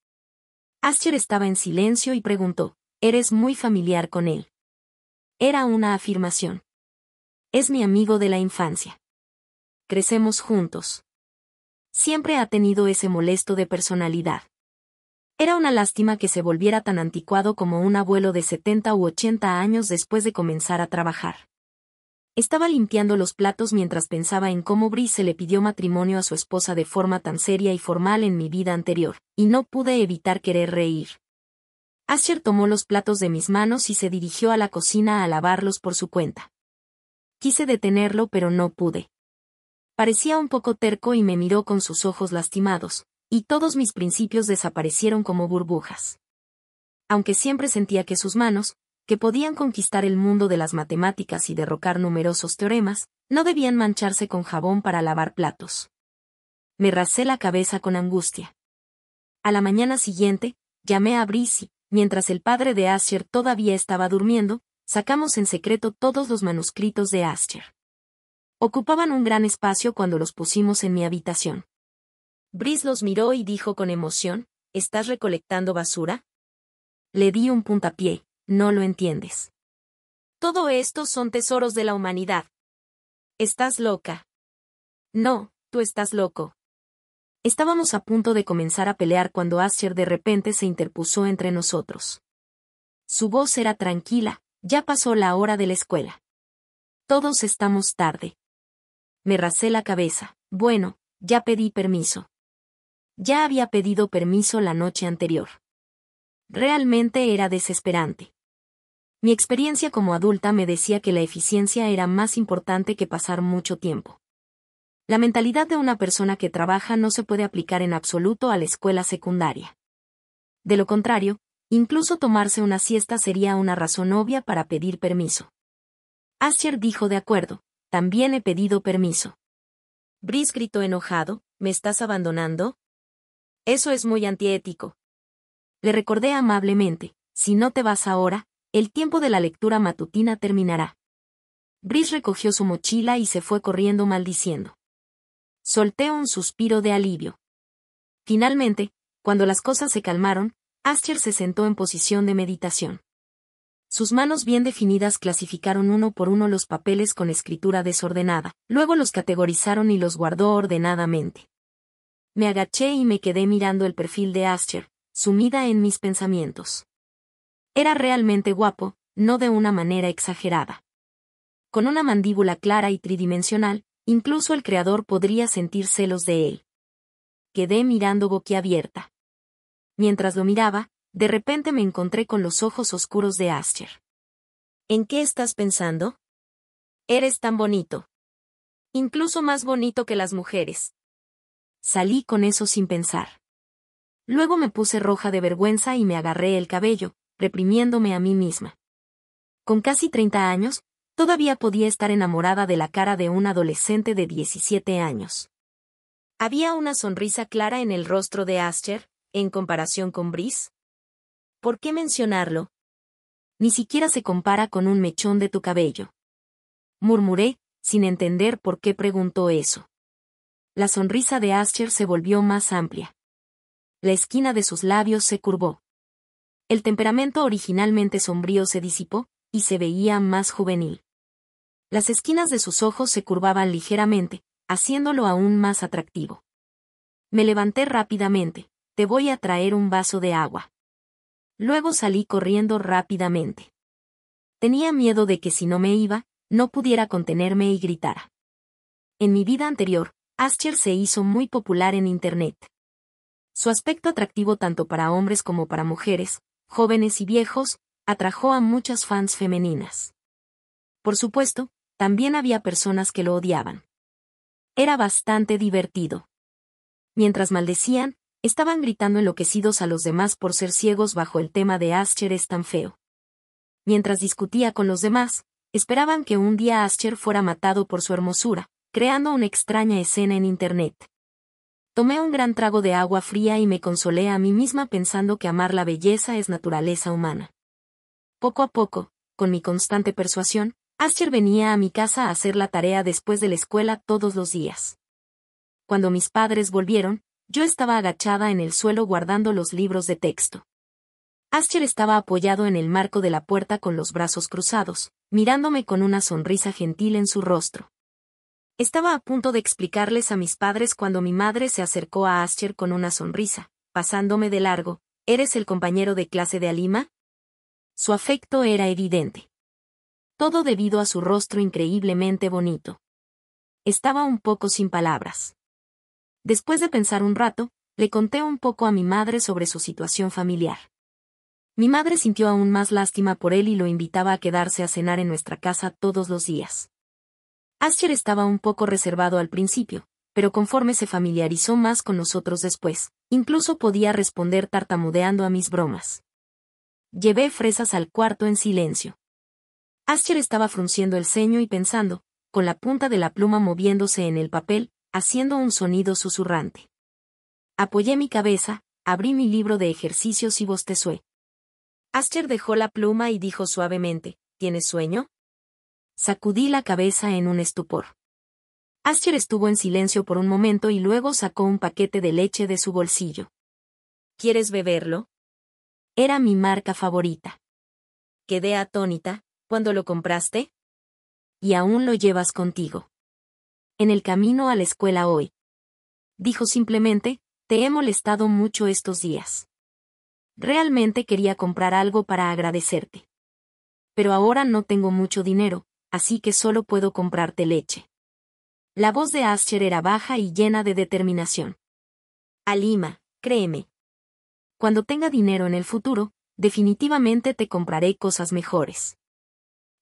Ascher estaba en silencio y preguntó: «¿Eres muy familiar con él?». Era una afirmación. «Es mi amigo de la infancia. Crecemos juntos. Siempre ha tenido ese molesto de personalidad». Era una lástima que se volviera tan anticuado como un abuelo de 70 u 80 años después de comenzar a trabajar. Estaba limpiando los platos mientras pensaba en cómo Brice le pidió matrimonio a su esposa de forma tan seria y formal en mi vida anterior, y no pude evitar querer reír. Ascher tomó los platos de mis manos y se dirigió a la cocina a lavarlos por su cuenta. Quise detenerlo pero no pude. Parecía un poco terco y me miró con sus ojos lastimados, y todos mis principios desaparecieron como burbujas. Aunque siempre sentía que sus manos, que podían conquistar el mundo de las matemáticas y derrocar numerosos teoremas, no debían mancharse con jabón para lavar platos. Me rasé la cabeza con angustia. A la mañana siguiente, llamé a Brice y, mientras el padre de Ascher todavía estaba durmiendo, sacamos en secreto todos los manuscritos de Ascher. Ocupaban un gran espacio cuando los pusimos en mi habitación. Brice los miró y dijo con emoción: «¿Estás recolectando basura?». Le di un puntapié: «No lo entiendes. Todo esto son tesoros de la humanidad. ¿Estás loca?». «No, tú estás loco». Estábamos a punto de comenzar a pelear cuando Aster de repente se interpuso entre nosotros. Su voz era tranquila: ya pasó la hora de la escuela. Todos estamos tarde. Me rasé la cabeza. Bueno, ya pedí permiso. Ya había pedido permiso la noche anterior. Realmente era desesperante. Mi experiencia como adulta me decía que la eficiencia era más importante que pasar mucho tiempo. La mentalidad de una persona que trabaja no se puede aplicar en absoluto a la escuela secundaria. De lo contrario, incluso tomarse una siesta sería una razón obvia para pedir permiso. Aster dijo de acuerdo: también he pedido permiso. Brice gritó enojado: ¿me estás abandonando? Eso es muy antiético. Le recordé amablemente: si no te vas ahora, el tiempo de la lectura matutina terminará. Brice recogió su mochila y se fue corriendo maldiciendo. Solté un suspiro de alivio. Finalmente, cuando las cosas se calmaron, Aster se sentó en posición de meditación. Sus manos bien definidas clasificaron uno por uno los papeles con escritura desordenada, luego los categorizaron y los guardó ordenadamente. Me agaché y me quedé mirando el perfil de Aster, sumida en mis pensamientos. Era realmente guapo, no de una manera exagerada. Con una mandíbula clara y tridimensional, incluso el creador podría sentir celos de él. Quedé mirando boquiabierta. Mientras lo miraba, de repente me encontré con los ojos oscuros de Aster. ¿En qué estás pensando? Eres tan bonito. Incluso más bonito que las mujeres. Salí con eso sin pensar. Luego me puse roja de vergüenza y me agarré el cabello, reprimiéndome a mí misma. Con casi 30 años, todavía podía estar enamorada de la cara de un adolescente de 17 años. Había una sonrisa clara en el rostro de Aster, en comparación con Brice. ¿Por qué mencionarlo? Ni siquiera se compara con un mechón de tu cabello. Murmuré, sin entender por qué preguntó eso. La sonrisa de Aster se volvió más amplia. La esquina de sus labios se curvó. El temperamento originalmente sombrío se disipó, y se veía más juvenil. Las esquinas de sus ojos se curvaban ligeramente, haciéndolo aún más atractivo. Me levanté rápidamente: te voy a traer un vaso de agua. Luego salí corriendo rápidamente. Tenía miedo de que si no me iba, no pudiera contenerme y gritara. En mi vida anterior, Aster se hizo muy popular en Internet. Su aspecto atractivo tanto para hombres como para mujeres, jóvenes y viejos, atrajo a muchas fans femeninas. Por supuesto, también había personas que lo odiaban. Era bastante divertido. Mientras maldecían, estaban gritando enloquecidos a los demás por ser ciegos bajo el tema de Aster es tan feo. Mientras discutía con los demás, esperaban que un día Aster fuera matado por su hermosura, creando una extraña escena en Internet. Tomé un gran trago de agua fría y me consolé a mí misma pensando que amar la belleza es naturaleza humana. Poco a poco, con mi constante persuasión, Aster venía a mi casa a hacer la tarea después de la escuela todos los días. Cuando mis padres volvieron, yo estaba agachada en el suelo guardando los libros de texto. Aster estaba apoyado en el marco de la puerta con los brazos cruzados, mirándome con una sonrisa gentil en su rostro. Estaba a punto de explicarles a mis padres cuando mi madre se acercó a Aster con una sonrisa, pasándome de largo: ¿eres el compañero de clase de Alima? Su afecto era evidente. Todo debido a su rostro increíblemente bonito. Estaba un poco sin palabras. Después de pensar un rato, le conté un poco a mi madre sobre su situación familiar. Mi madre sintió aún más lástima por él y lo invitaba a quedarse a cenar en nuestra casa todos los días. Aster estaba un poco reservado al principio, pero conforme se familiarizó más con nosotros después, incluso podía responder tartamudeando a mis bromas. Llevé fresas al cuarto en silencio. Aster estaba frunciendo el ceño y pensando, con la punta de la pluma moviéndose en el papel, haciendo un sonido susurrante. Apoyé mi cabeza, abrí mi libro de ejercicios y bostecé. Aster dejó la pluma y dijo suavemente: ¿tienes sueño? Sacudí la cabeza en un estupor. Aster estuvo en silencio por un momento y luego sacó un paquete de leche de su bolsillo. ¿Quieres beberlo? Era mi marca favorita. Quedé atónita. ¿Cuándo lo compraste? Y aún lo llevas contigo. En el camino a la escuela hoy. dijo simplemente, te he molestado mucho estos días. Realmente quería comprar algo para agradecerte. Pero ahora no tengo mucho dinero, así que solo puedo comprarte leche. La voz de Aster era baja y llena de determinación. Halima, créeme. Cuando tenga dinero en el futuro, definitivamente te compraré cosas mejores.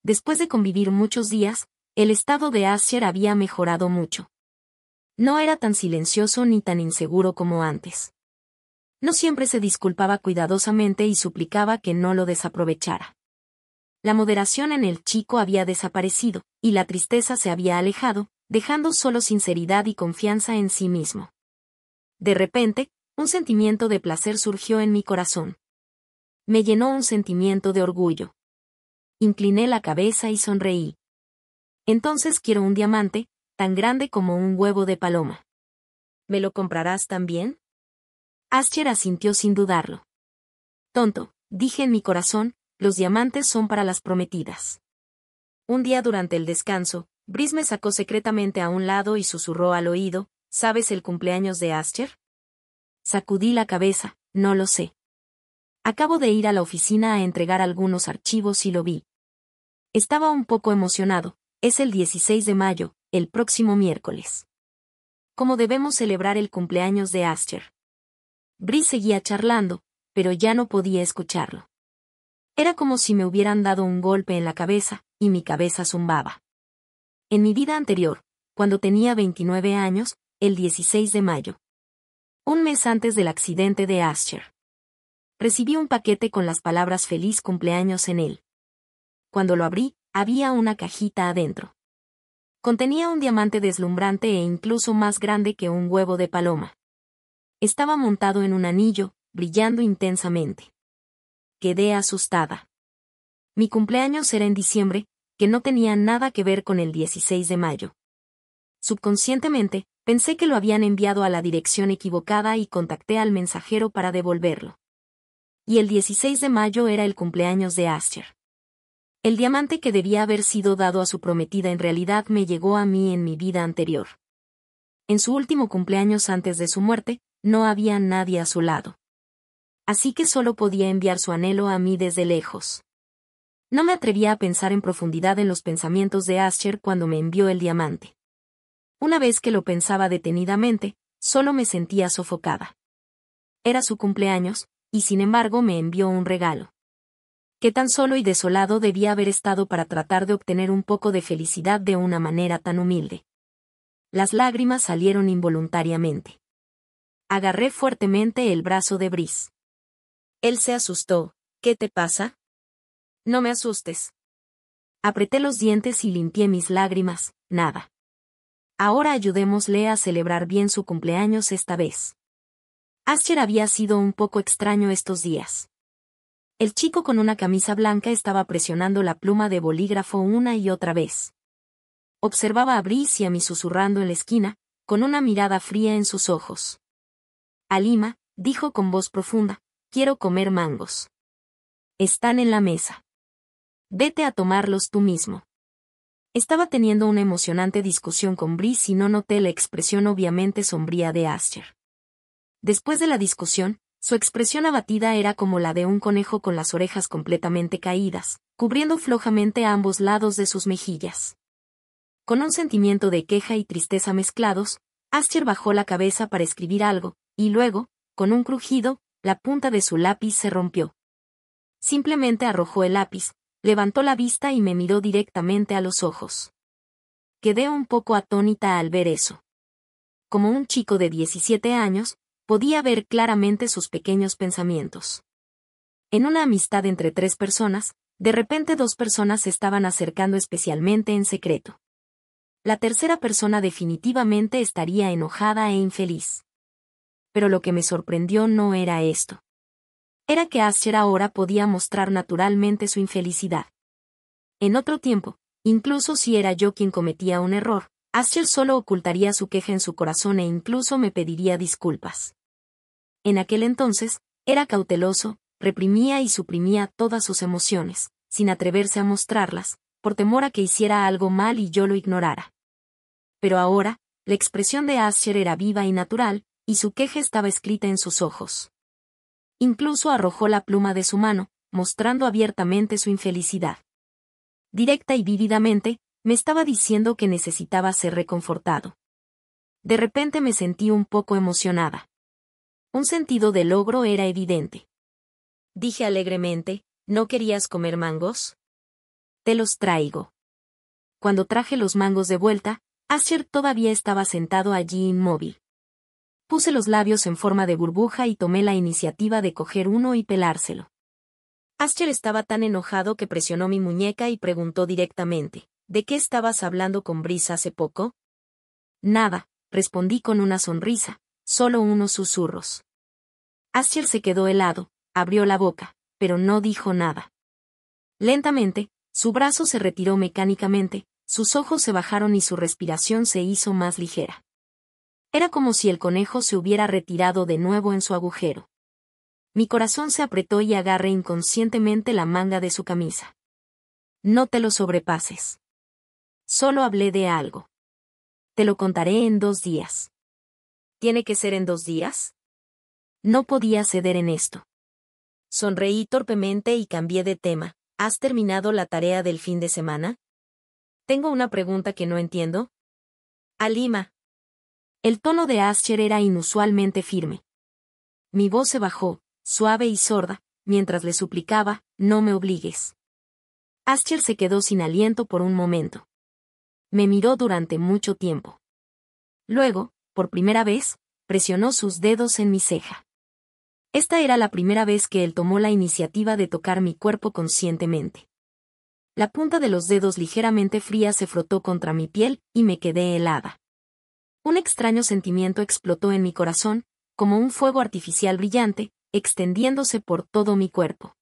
Después de convivir muchos días, el estado de Aster había mejorado mucho. No era tan silencioso ni tan inseguro como antes. No siempre se disculpaba cuidadosamente y suplicaba que no lo desaprovechara. La moderación en el chico había desaparecido, y la tristeza se había alejado, dejando solo sinceridad y confianza en sí mismo. De repente, un sentimiento de placer surgió en mi corazón. Me llenó un sentimiento de orgullo. Incliné la cabeza y sonreí. Entonces quiero un diamante, tan grande como un huevo de paloma. ¿Me lo comprarás también? Aster asintió sin dudarlo. Tonto, dije en mi corazón, los diamantes son para las prometidas. Un día durante el descanso, Brice me sacó secretamente a un lado y susurró al oído, ¿sabes el cumpleaños de Aster? Sacudí la cabeza, no lo sé. Acabo de ir a la oficina a entregar algunos archivos y lo vi. Estaba un poco emocionado, es el 16 de mayo, el próximo miércoles. ¿Cómo debemos celebrar el cumpleaños de Aster? Brice seguía charlando, pero ya no podía escucharlo. Era como si me hubieran dado un golpe en la cabeza, y mi cabeza zumbaba. En mi vida anterior, cuando tenía 29 años, el 16 de mayo. Un mes antes del accidente de Aster. Recibí un paquete con las palabras feliz cumpleaños en él. Cuando lo abrí, había una cajita adentro. Contenía un diamante deslumbrante e incluso más grande que un huevo de paloma. Estaba montado en un anillo, brillando intensamente. Quedé asustada. Mi cumpleaños era en diciembre, que no tenía nada que ver con el 16 de mayo. Subconscientemente, pensé que lo habían enviado a la dirección equivocada y contacté al mensajero para devolverlo. Y el 16 de mayo era el cumpleaños de Aster. El diamante que debía haber sido dado a su prometida en realidad me llegó a mí en mi vida anterior. En su último cumpleaños antes de su muerte, no había nadie a su lado. Así que solo podía enviar su anhelo a mí desde lejos. No me atrevía a pensar en profundidad en los pensamientos de Aster cuando me envió el diamante. Una vez que lo pensaba detenidamente, solo me sentía sofocada. Era su cumpleaños, y sin embargo me envió un regalo. Qué tan solo y desolado debía haber estado para tratar de obtener un poco de felicidad de una manera tan humilde. Las lágrimas salieron involuntariamente. Agarré fuertemente el brazo de Brice. Él se asustó. ¿Qué te pasa? No me asustes. Apreté los dientes y limpié mis lágrimas, nada. Ahora ayudémosle a celebrar bien su cumpleaños esta vez. Aster había sido un poco extraño estos días. El chico con una camisa blanca estaba presionando la pluma de bolígrafo una y otra vez. Observaba a Brice y a mí susurrando en la esquina, con una mirada fría en sus ojos. Halima, dijo con voz profunda, quiero comer mangos. Están en la mesa. Vete a tomarlos tú mismo. Estaba teniendo una emocionante discusión con Brice y no noté la expresión obviamente sombría de Aster. Después de la discusión, su expresión abatida era como la de un conejo con las orejas completamente caídas, cubriendo flojamente a ambos lados de sus mejillas. Con un sentimiento de queja y tristeza mezclados, Aster bajó la cabeza para escribir algo, y luego, con un crujido, la punta de su lápiz se rompió. Simplemente arrojó el lápiz, levantó la vista y me miró directamente a los ojos. Quedé un poco atónita al ver eso. Como un chico de 17 años, podía ver claramente sus pequeños pensamientos. En una amistad entre 3 personas, de repente 2 personas se estaban acercando especialmente en secreto. La tercera persona definitivamente estaría enojada e infeliz. Pero lo que me sorprendió no era esto. Era que Aster ahora podía mostrar naturalmente su infelicidad. En otro tiempo, incluso si era yo quien cometía un error, Aster solo ocultaría su queja en su corazón e incluso me pediría disculpas. En aquel entonces, era cauteloso, reprimía y suprimía todas sus emociones, sin atreverse a mostrarlas, por temor a que hiciera algo mal y yo lo ignorara. Pero ahora, La expresión de Aster era viva y natural, y su queja estaba escrita en sus ojos. Incluso arrojó la pluma de su mano, mostrando abiertamente su infelicidad. Directa y vívidamente, me estaba diciendo que necesitaba ser reconfortado. De repente me sentí un poco emocionada. Un sentido de logro era evidente. Dije alegremente, ¿no querías comer mangos? Te los traigo. Cuando traje los mangos de vuelta, Aster todavía estaba sentado allí inmóvil. Puse los labios en forma de burbuja y tomé la iniciativa de coger uno y pelárselo. Aster estaba tan enojado que presionó mi muñeca y preguntó directamente, ¿de qué estabas hablando con Brice hace poco? Nada, respondí con una sonrisa, solo unos susurros. Aster se quedó helado, abrió la boca, pero no dijo nada. Lentamente, su brazo se retiró mecánicamente, sus ojos se bajaron y su respiración se hizo más ligera. Era como si el conejo se hubiera retirado de nuevo en su agujero. Mi corazón se apretó y agarré inconscientemente la manga de su camisa. No te lo sobrepases. Solo hablé de algo. Te lo contaré en 2 días. ¿Tiene que ser en 2 días? No podía ceder en esto. Sonreí torpemente y cambié de tema. ¿Has terminado la tarea del fin de semana? Tengo una pregunta que no entiendo. Halima. El tono de Aster era inusualmente firme. Mi voz se bajó, suave y sorda, mientras le suplicaba, no me obligues. Aster se quedó sin aliento por un momento. Me miró durante mucho tiempo. Luego, por primera vez, presionó sus dedos en mi ceja. Esta era la primera vez que él tomó la iniciativa de tocar mi cuerpo conscientemente. La punta de los dedos ligeramente fría se frotó contra mi piel y me quedé helada. Un extraño sentimiento explotó en mi corazón, como un fuego artificial brillante, extendiéndose por todo mi cuerpo.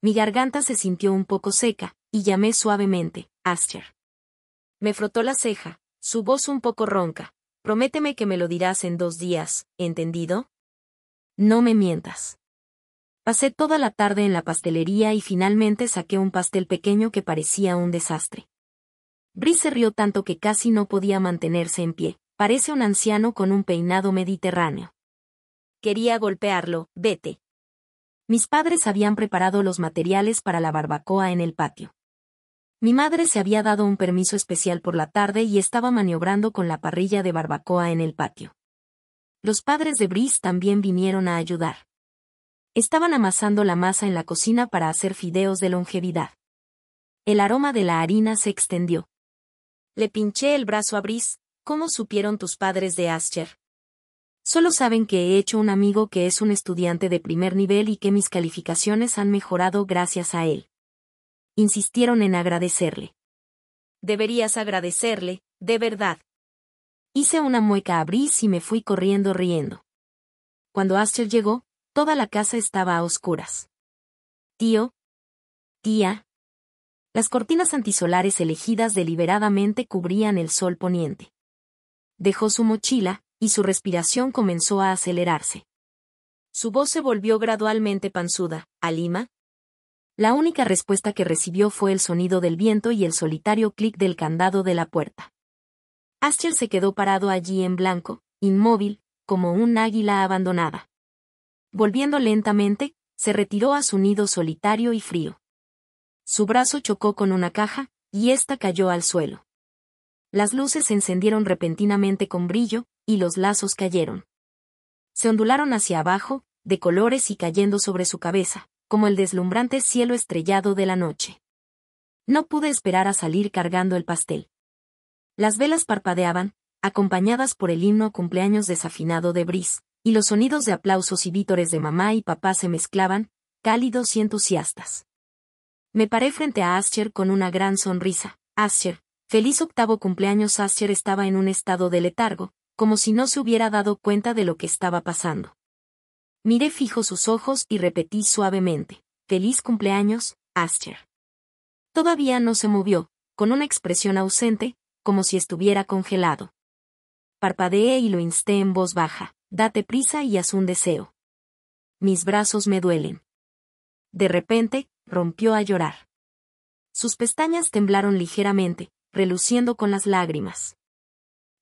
Mi garganta se sintió un poco seca, y llamé suavemente, Aster. Me frotó la ceja, su voz un poco ronca. Prométeme que me lo dirás en 2 días, ¿entendido? No me mientas. Pasé toda la tarde en la pastelería y finalmente saqué un pastel pequeño que parecía un desastre. Brice se rió tanto que casi no podía mantenerse en pie. Parece un anciano con un peinado mediterráneo. Quería golpearlo, vete. Mis padres habían preparado los materiales para la barbacoa en el patio. Mi madre se había dado un permiso especial por la tarde y estaba maniobrando con la parrilla de barbacoa en el patio. Los padres de Brice también vinieron a ayudar. Estaban amasando la masa en la cocina para hacer fideos de longevidad. El aroma de la harina se extendió. Le pinché el brazo a Brice. ¿Cómo supieron tus padres de Aster? Solo saben que he hecho un amigo que es un estudiante de primer nivel y que mis calificaciones han mejorado gracias a él. Insistieron en agradecerle. Deberías agradecerle, de verdad. Hice una mueca a Brice y me fui corriendo riendo. Cuando Aster llegó, toda la casa estaba a oscuras. Tío. Tía. Las cortinas antisolares elegidas deliberadamente cubrían el sol poniente. Dejó su mochila, y su respiración comenzó a acelerarse. Su voz se volvió gradualmente panzuda. ¿Halima? La única respuesta que recibió fue el sonido del viento y el solitario clic del candado de la puerta. Aster se quedó parado allí en blanco, inmóvil, como un águila abandonada. Volviendo lentamente, se retiró a su nido solitario y frío. Su brazo chocó con una caja, y ésta cayó al suelo. Las luces se encendieron repentinamente con brillo, y los lazos cayeron. Se ondularon hacia abajo, de colores y cayendo sobre su cabeza, como el deslumbrante cielo estrellado de la noche. No pude esperar a salir cargando el pastel. Las velas parpadeaban, acompañadas por el himno cumpleaños desafinado de Brice, y los sonidos de aplausos y vítores de mamá y papá se mezclaban, cálidos y entusiastas. Me paré frente a Aster con una gran sonrisa. Aster, feliz 8º cumpleaños. Aster estaba en un estado de letargo, como si no se hubiera dado cuenta de lo que estaba pasando. Miré fijo sus ojos y repetí suavemente, feliz cumpleaños, Aster. Todavía no se movió, con una expresión ausente, como si estuviera congelado. Parpadeé y lo insté en voz baja, date prisa y haz un deseo. Mis brazos me duelen. De repente, rompió a llorar. Sus pestañas temblaron ligeramente, reluciendo con las lágrimas.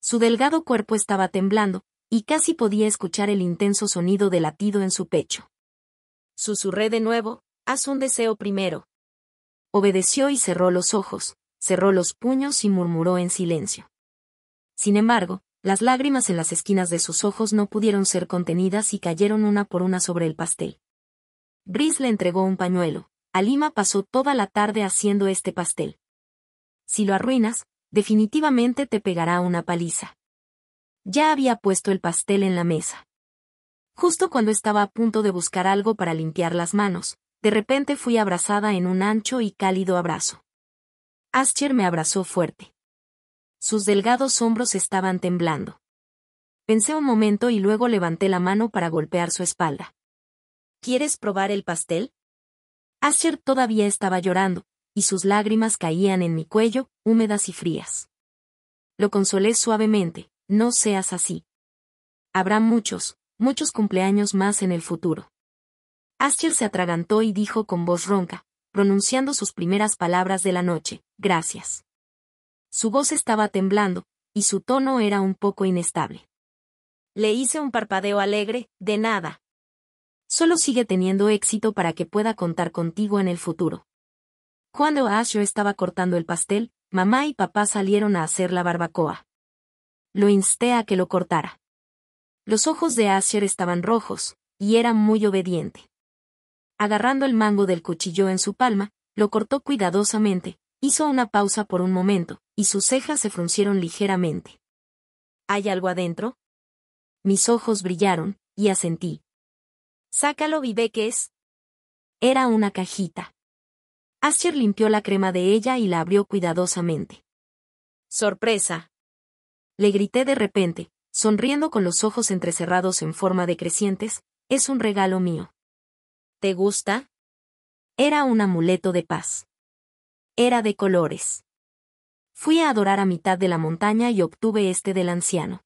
Su delgado cuerpo estaba temblando, y casi podía escuchar el intenso sonido de latido en su pecho. Susurré de nuevo, haz un deseo primero. Obedeció y cerró los ojos, cerró los puños y murmuró en silencio. Sin embargo, las lágrimas en las esquinas de sus ojos no pudieron ser contenidas y cayeron una por una sobre el pastel. Brice le entregó un pañuelo. Halima pasó toda la tarde haciendo este pastel. Si lo arruinas, definitivamente te pegará una paliza. Ya había puesto el pastel en la mesa. Justo cuando estaba a punto de buscar algo para limpiar las manos, de repente fui abrazada en un ancho y cálido abrazo. Ascher me abrazó fuerte. Sus delgados hombros estaban temblando. Pensé un momento y luego levanté la mano para golpear su espalda. ¿Quieres probar el pastel? Ascher todavía estaba llorando, y sus lágrimas caían en mi cuello, húmedas y frías. Lo consolé suavemente, no seas así. Habrá muchos cumpleaños más en el futuro. Ascher se atragantó y dijo con voz ronca, pronunciando sus primeras palabras de la noche, gracias. Su voz estaba temblando, y su tono era un poco inestable. Le hice un parpadeo alegre, de nada. Solo sigue teniendo éxito para que pueda contar contigo en el futuro. Cuando Asher estaba cortando el pastel, mamá y papá salieron a hacer la barbacoa. Lo insté a que lo cortara. Los ojos de Asher estaban rojos, y era muy obediente. Agarrando el mango del cuchillo en su palma, lo cortó cuidadosamente, hizo una pausa por un momento, y sus cejas se fruncieron ligeramente. ¿Hay algo adentro? Mis ojos brillaron, y asentí. Sácalo y ve qué es. Era una cajita. Asher limpió la crema de ella y la abrió cuidadosamente. ¡Sorpresa! Le grité de repente, sonriendo con los ojos entrecerrados en forma de crecientes, es un regalo mío. ¿Te gusta? Era un amuleto de paz. Era de colores. Fui a adorar a mitad de la montaña y obtuve este del anciano.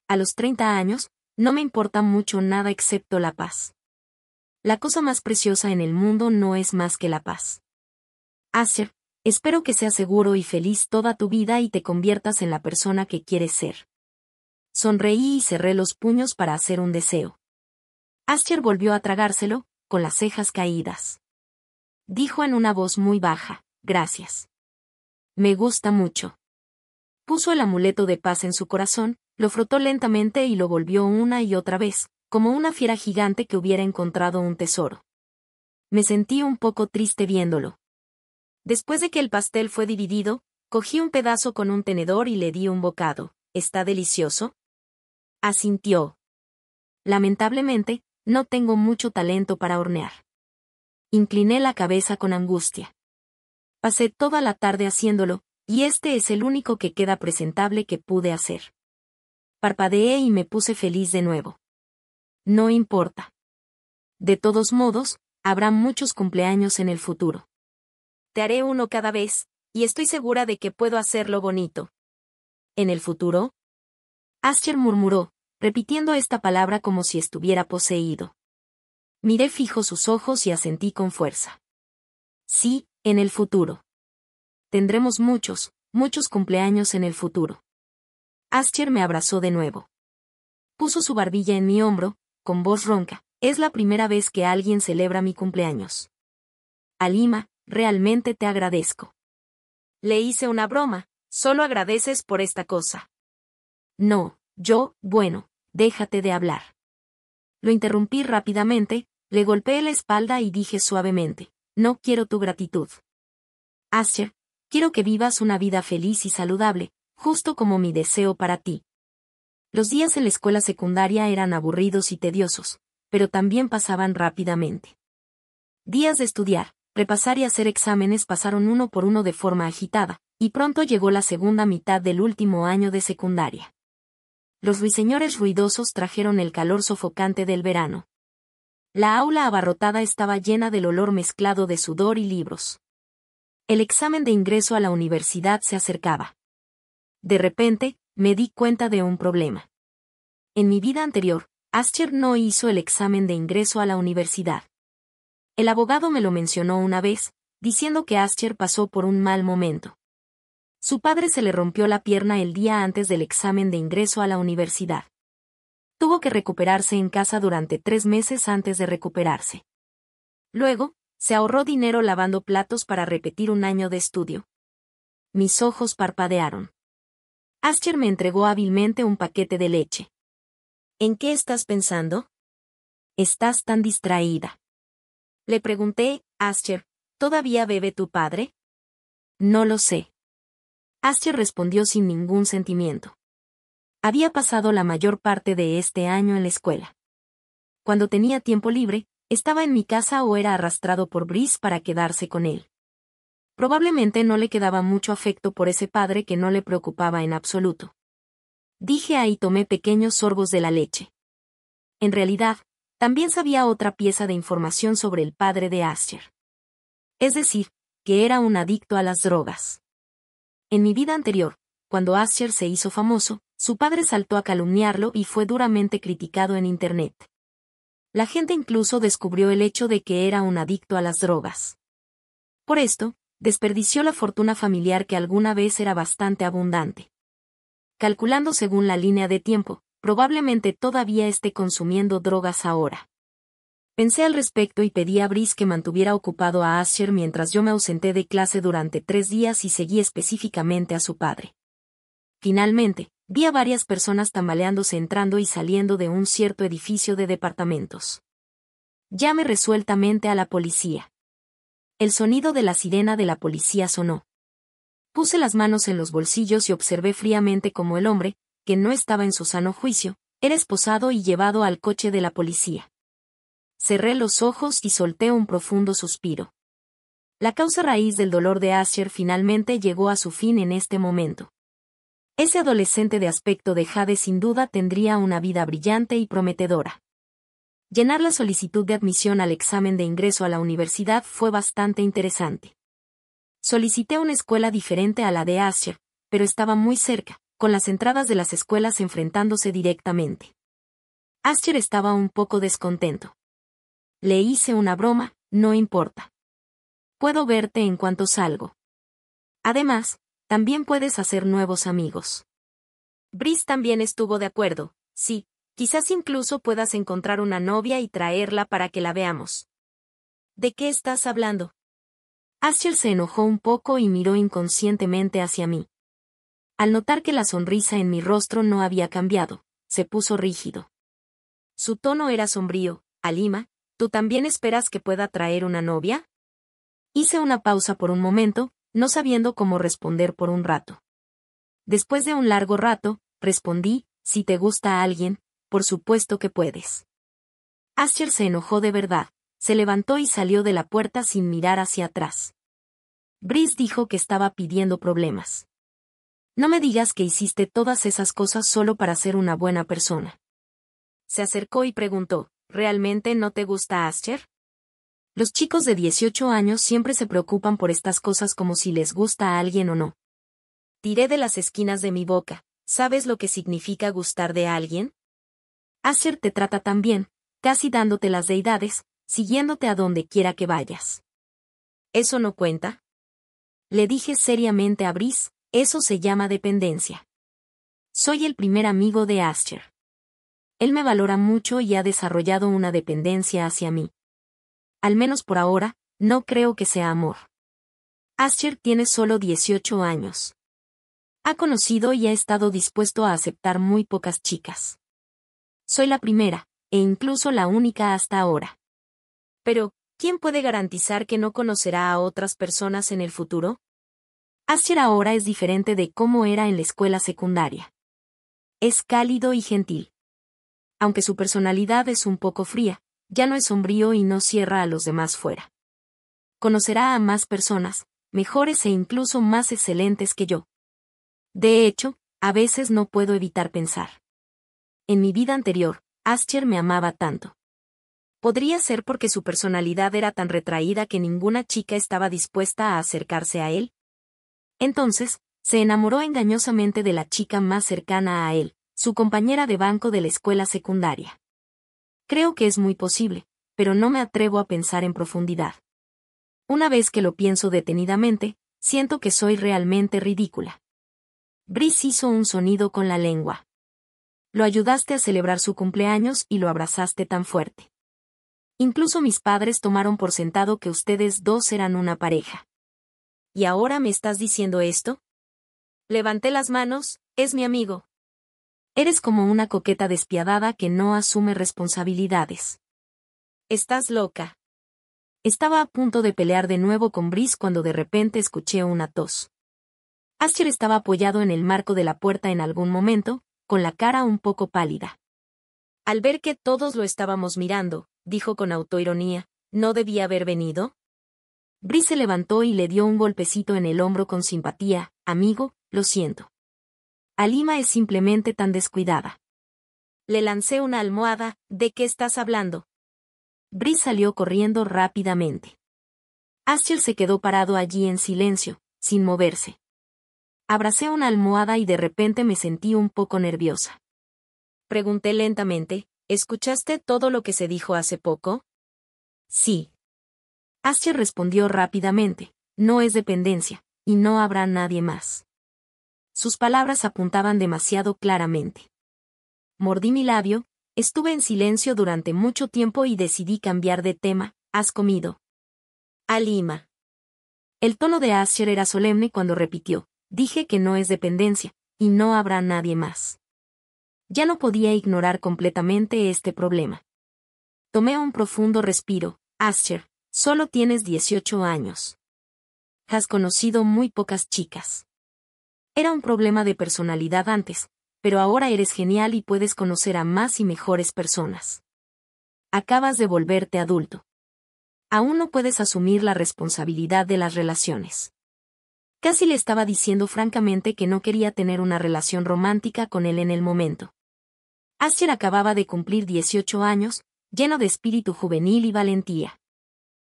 A los 30 años, no me importa mucho nada excepto la paz. La cosa más preciosa en el mundo no es más que la paz. Asher, espero que seas seguro y feliz toda tu vida y te conviertas en la persona que quieres ser. Sonreí y cerré los puños para hacer un deseo. Asher volvió a tragárselo, con las cejas caídas. Dijo en una voz muy baja, gracias. Me gusta mucho. Puso el amuleto de paz en su corazón, lo frotó lentamente y lo volvió una y otra vez, como una fiera gigante que hubiera encontrado un tesoro. Me sentí un poco triste viéndolo. Después de que el pastel fue dividido, cogí un pedazo con un tenedor y le di un bocado. ¿Está delicioso? Asintió. Lamentablemente, no tengo mucho talento para hornear. Incliné la cabeza con angustia. Pasé toda la tarde haciéndolo, y este es el único que queda presentable que pude hacer. Parpadeé y me puse feliz de nuevo. No importa. De todos modos, habrá muchos cumpleaños en el futuro. Te haré uno cada vez, y estoy segura de que puedo hacerlo bonito. ¿En el futuro? Asher murmuró, repitiendo esta palabra como si estuviera poseído. Miré fijo sus ojos y asentí con fuerza. Sí, en el futuro. Tendremos muchos cumpleaños en el futuro. Asher me abrazó de nuevo. Puso su barbilla en mi hombro, con voz ronca, es la primera vez que alguien celebra mi cumpleaños. Halima, realmente te agradezco. Le hice una broma, solo agradeces por esta cosa. No, bueno, déjate de hablar. Lo interrumpí rápidamente, le golpeé la espalda y dije suavemente, no quiero tu gratitud. Asher, quiero que vivas una vida feliz y saludable, justo como mi deseo para ti. Los días en la escuela secundaria eran aburridos y tediosos, pero también pasaban rápidamente. Días de estudiar, repasar y hacer exámenes pasaron uno por uno de forma agitada, y pronto llegó la segunda mitad del último año de secundaria. Los ruiseñores ruidosos trajeron el calor sofocante del verano. La aula abarrotada estaba llena del olor mezclado de sudor y libros. El examen de ingreso a la universidad se acercaba. De repente, me di cuenta de un problema. En mi vida anterior, Asher no hizo el examen de ingreso a la universidad. El abogado me lo mencionó una vez, diciendo que Asher pasó por un mal momento. Su padre se le rompió la pierna el día antes del examen de ingreso a la universidad. Tuvo que recuperarse en casa durante 3 meses antes de recuperarse. Luego, se ahorró dinero lavando platos para repetir un año de estudio. Mis ojos parpadearon. Aster me entregó hábilmente un paquete de leche. ¿En qué estás pensando? Estás tan distraída. Le pregunté, Aster, ¿todavía bebe tu padre? No lo sé. Aster respondió sin ningún sentimiento. Había pasado la mayor parte de este año en la escuela. Cuando tenía tiempo libre, estaba en mi casa o era arrastrado por Brice para quedarse con él. Probablemente no le quedaba mucho afecto por ese padre que no le preocupaba en absoluto. Dije ahí tomé pequeños sorbos de la leche. En realidad, también sabía otra pieza de información sobre el padre de Aster. Es decir, que era un adicto a las drogas. En mi vida anterior, cuando Aster se hizo famoso, su padre saltó a calumniarlo y fue duramente criticado en Internet. La gente incluso descubrió el hecho de que era un adicto a las drogas. Por esto, desperdició la fortuna familiar que alguna vez era bastante abundante. Calculando según la línea de tiempo, probablemente todavía esté consumiendo drogas ahora. Pensé al respecto y pedí a Brice que mantuviera ocupado a Aster mientras yo me ausenté de clase durante 3 días y seguí específicamente a su padre. Finalmente, vi a varias personas tambaleándose entrando y saliendo de un cierto edificio de departamentos. Llamé resueltamente a la policía. El sonido de la sirena de la policía sonó. Puse las manos en los bolsillos y observé fríamente cómo el hombre, que no estaba en su sano juicio, era esposado y llevado al coche de la policía. Cerré los ojos y solté un profundo suspiro. La causa raíz del dolor de Aster finalmente llegó a su fin en este momento. Ese adolescente de aspecto de jade sin duda tendría una vida brillante y prometedora. Llenar la solicitud de admisión al examen de ingreso a la universidad fue bastante interesante. Solicité una escuela diferente a la de Aster, pero estaba muy cerca, con las entradas de las escuelas enfrentándose directamente. Aster estaba un poco descontento. Le hice una broma, no importa. Puedo verte en cuanto salgo. Además, también puedes hacer nuevos amigos. Brice también estuvo de acuerdo, sí, quizás incluso puedas encontrar una novia y traerla para que la veamos. ¿De qué estás hablando? Aster se enojó un poco y miró inconscientemente hacia mí. Al notar que la sonrisa en mi rostro no había cambiado, se puso rígido. Su tono era sombrío. Halima, ¿tú también esperas que pueda traer una novia? Hice una pausa por un momento, no sabiendo cómo responder por un rato. Después de un largo rato, respondí, si te gusta a alguien, por supuesto que puedes. Aster se enojó de verdad, se levantó y salió de la puerta sin mirar hacia atrás. Brice dijo que estaba pidiendo problemas. No me digas que hiciste todas esas cosas solo para ser una buena persona. Se acercó y preguntó, ¿realmente no te gusta Aster? Los chicos de 18 años siempre se preocupan por estas cosas como si les gusta a alguien o no. Tiré de las esquinas de mi boca, ¿sabes lo que significa gustar de alguien? Aster te trata tan bien, casi dándote las deidades, siguiéndote a donde quiera que vayas. ¿Eso no cuenta? Le dije seriamente a Brice, eso se llama dependencia. Soy el primer amigo de Aster. Él me valora mucho y ha desarrollado una dependencia hacia mí. Al menos por ahora, no creo que sea amor. Aster tiene solo 18 años. Ha conocido y ha estado dispuesto a aceptar muy pocas chicas. Soy la primera, e incluso la única hasta ahora. Pero, ¿quién puede garantizar que no conocerá a otras personas en el futuro? Aster ahora es diferente de cómo era en la escuela secundaria. Es cálido y gentil. Aunque su personalidad es un poco fría, ya no es sombrío y no cierra a los demás fuera. Conocerá a más personas, mejores e incluso más excelentes que yo. De hecho, a veces no puedo evitar pensar. En mi vida anterior, Aster me amaba tanto. Podría ser porque su personalidad era tan retraída que ninguna chica estaba dispuesta a acercarse a él. Entonces, se enamoró engañosamente de la chica más cercana a él, su compañera de banco de la escuela secundaria. Creo que es muy posible, pero no me atrevo a pensar en profundidad. Una vez que lo pienso detenidamente, Siento que soy realmente ridícula. Brice hizo un sonido con la lengua. Lo ayudaste a celebrar su cumpleaños y lo abrazaste tan fuerte. Incluso mis padres tomaron por sentado que ustedes dos eran una pareja. ¿Y ahora me estás diciendo esto? Levanté las manos, es mi amigo. Eres como una coqueta despiadada que no asume responsabilidades. Estás loca. Estaba a punto de pelear de nuevo con Brice cuando de repente escuché una tos. Aster estaba apoyado en el marco de la puerta en algún momento, con la cara un poco pálida. Al ver que todos lo estábamos mirando, dijo con autoironía, ¿no debía haber venido? Brice se levantó y le dio un golpecito en el hombro con simpatía, amigo, lo siento. Halima es simplemente tan descuidada. Le lancé una almohada, ¿de qué estás hablando? Brice salió corriendo rápidamente. Aster se quedó parado allí en silencio, sin moverse. Abracé una almohada y de repente me sentí un poco nerviosa. Pregunté lentamente, ¿escuchaste todo lo que se dijo hace poco? Sí. Aster respondió rápidamente, no es dependencia, y no habrá nadie más. Sus palabras apuntaban demasiado claramente. Mordí mi labio, estuve en silencio durante mucho tiempo y decidí cambiar de tema, ¿has comido? Halima. El tono de Aster era solemne cuando repitió, dije que no es dependencia, y no habrá nadie más. Ya no podía ignorar completamente este problema. Tomé un profundo respiro, Aster, solo tienes 18 años. Has conocido muy pocas chicas. Era un problema de personalidad antes, pero ahora eres genial y puedes conocer a más y mejores personas. Acabas de volverte adulto. Aún no puedes asumir la responsabilidad de las relaciones. Casi le estaba diciendo francamente que no quería tener una relación romántica con él en el momento. Aster acababa de cumplir 18 años, lleno de espíritu juvenil y valentía.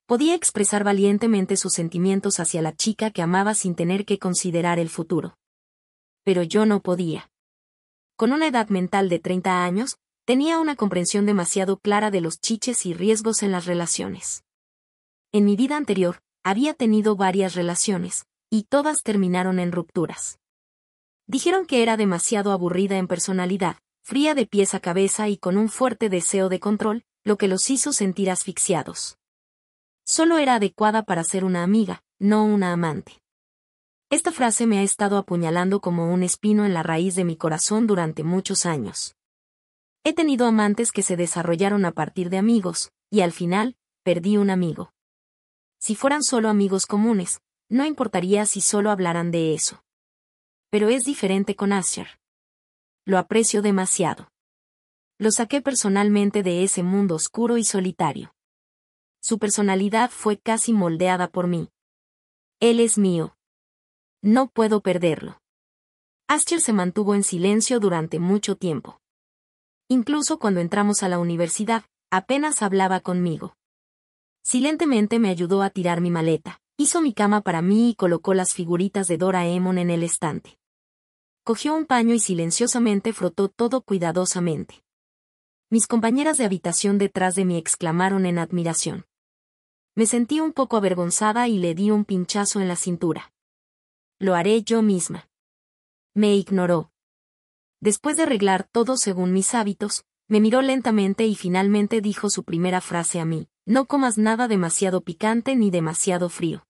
Podía expresar valientemente sus sentimientos hacia la chica que amaba sin tener que considerar el futuro. Pero yo no podía. Con una edad mental de 30 años, tenía una comprensión demasiado clara de los chiches y riesgos en las relaciones. En mi vida anterior, había tenido varias relaciones, y todas terminaron en rupturas. Dijeron que era demasiado aburrida en personalidad, fría de pies a cabeza y con un fuerte deseo de control, lo que los hizo sentir asfixiados. Solo era adecuada para ser una amiga, no una amante. Esta frase me ha estado apuñalando como un espino en la raíz de mi corazón durante muchos años. He tenido amantes que se desarrollaron a partir de amigos, y al final, perdí un amigo. Si fueran solo amigos comunes, no importaría si solo hablaran de eso. Pero es diferente con Aster. Lo aprecio demasiado. Lo saqué personalmente de ese mundo oscuro y solitario. Su personalidad fue casi moldeada por mí. Él es mío. No puedo perderlo. Aster se mantuvo en silencio durante mucho tiempo. Incluso cuando entramos a la universidad, apenas hablaba conmigo. Silentemente me ayudó a tirar mi maleta, hizo mi cama para mí y colocó las figuritas de Doraemon en el estante. Cogió un paño y silenciosamente frotó todo cuidadosamente. Mis compañeras de habitación detrás de mí exclamaron en admiración. Me sentí un poco avergonzada y le di un pinchazo en la cintura. Lo haré yo misma. Me ignoró. Después de arreglar todo según mis hábitos, me miró lentamente y finalmente dijo su primera frase a mí, no comas nada demasiado picante ni demasiado frío.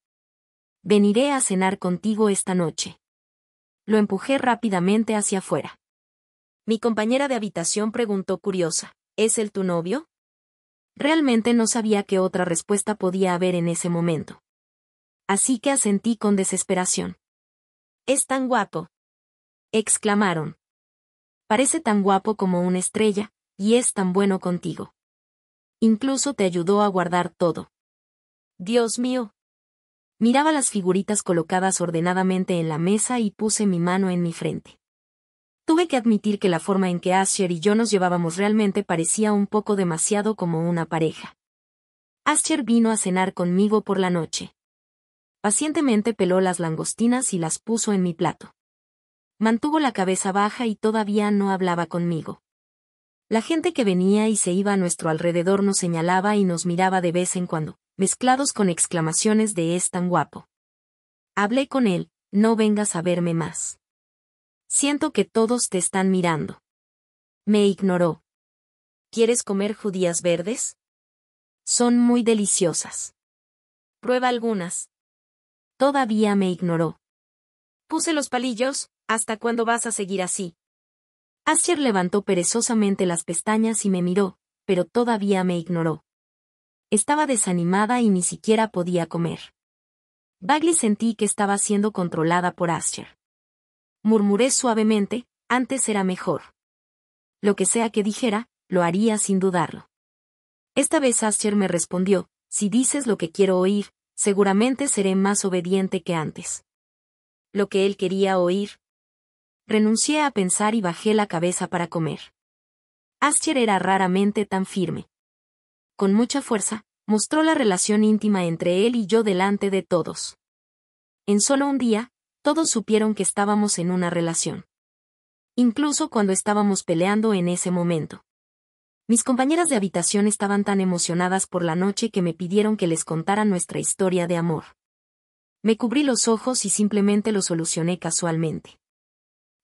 Veniré a cenar contigo esta noche. Lo empujé rápidamente hacia afuera. Mi compañera de habitación preguntó curiosa, ¿es él tu novio? Realmente no sabía qué otra respuesta podía haber en ese momento. Así que asentí con desesperación. Es tan guapo. Exclamaron. Parece tan guapo como una estrella, y es tan bueno contigo. Incluso te ayudó a guardar todo. Dios mío. Miraba las figuritas colocadas ordenadamente en la mesa y puse mi mano en mi frente. Tuve que admitir que la forma en que Aster y yo nos llevábamos realmente parecía un poco demasiado como una pareja. Aster vino a cenar conmigo por la noche. Pacientemente peló las langostinas y las puso en mi plato. Mantuvo la cabeza baja y todavía no hablaba conmigo. La gente que venía y se iba a nuestro alrededor nos señalaba y nos miraba de vez en cuando, mezclados con exclamaciones de «es tan guapo». Hablé con él, no vengas a verme más. Siento que todos te están mirando. Me ignoró. ¿Quieres comer judías verdes? Son muy deliciosas. Prueba algunas. Todavía me ignoró. Puse los palillos, ¿hasta cuándo vas a seguir así? Asher levantó perezosamente las pestañas y me miró, pero todavía me ignoró. Estaba desanimada y ni siquiera podía comer. Bagley sentí que estaba siendo controlada por Asher. Murmuré suavemente, antes era mejor. Lo que sea que dijera, lo haría sin dudarlo. Esta vez Asher me respondió, si dices lo que quiero oír, seguramente seré más obediente que antes. Lo que él quería oír. Renuncié a pensar y bajé la cabeza para comer. Asher era raramente tan firme. Con mucha fuerza, mostró la relación íntima entre él y yo delante de todos. En solo un día, todos supieron que estábamos en una relación. Incluso cuando estábamos peleando en ese momento. Mis compañeras de habitación estaban tan emocionadas por la noche que me pidieron que les contara nuestra historia de amor. Me cubrí los ojos y simplemente lo solucioné casualmente.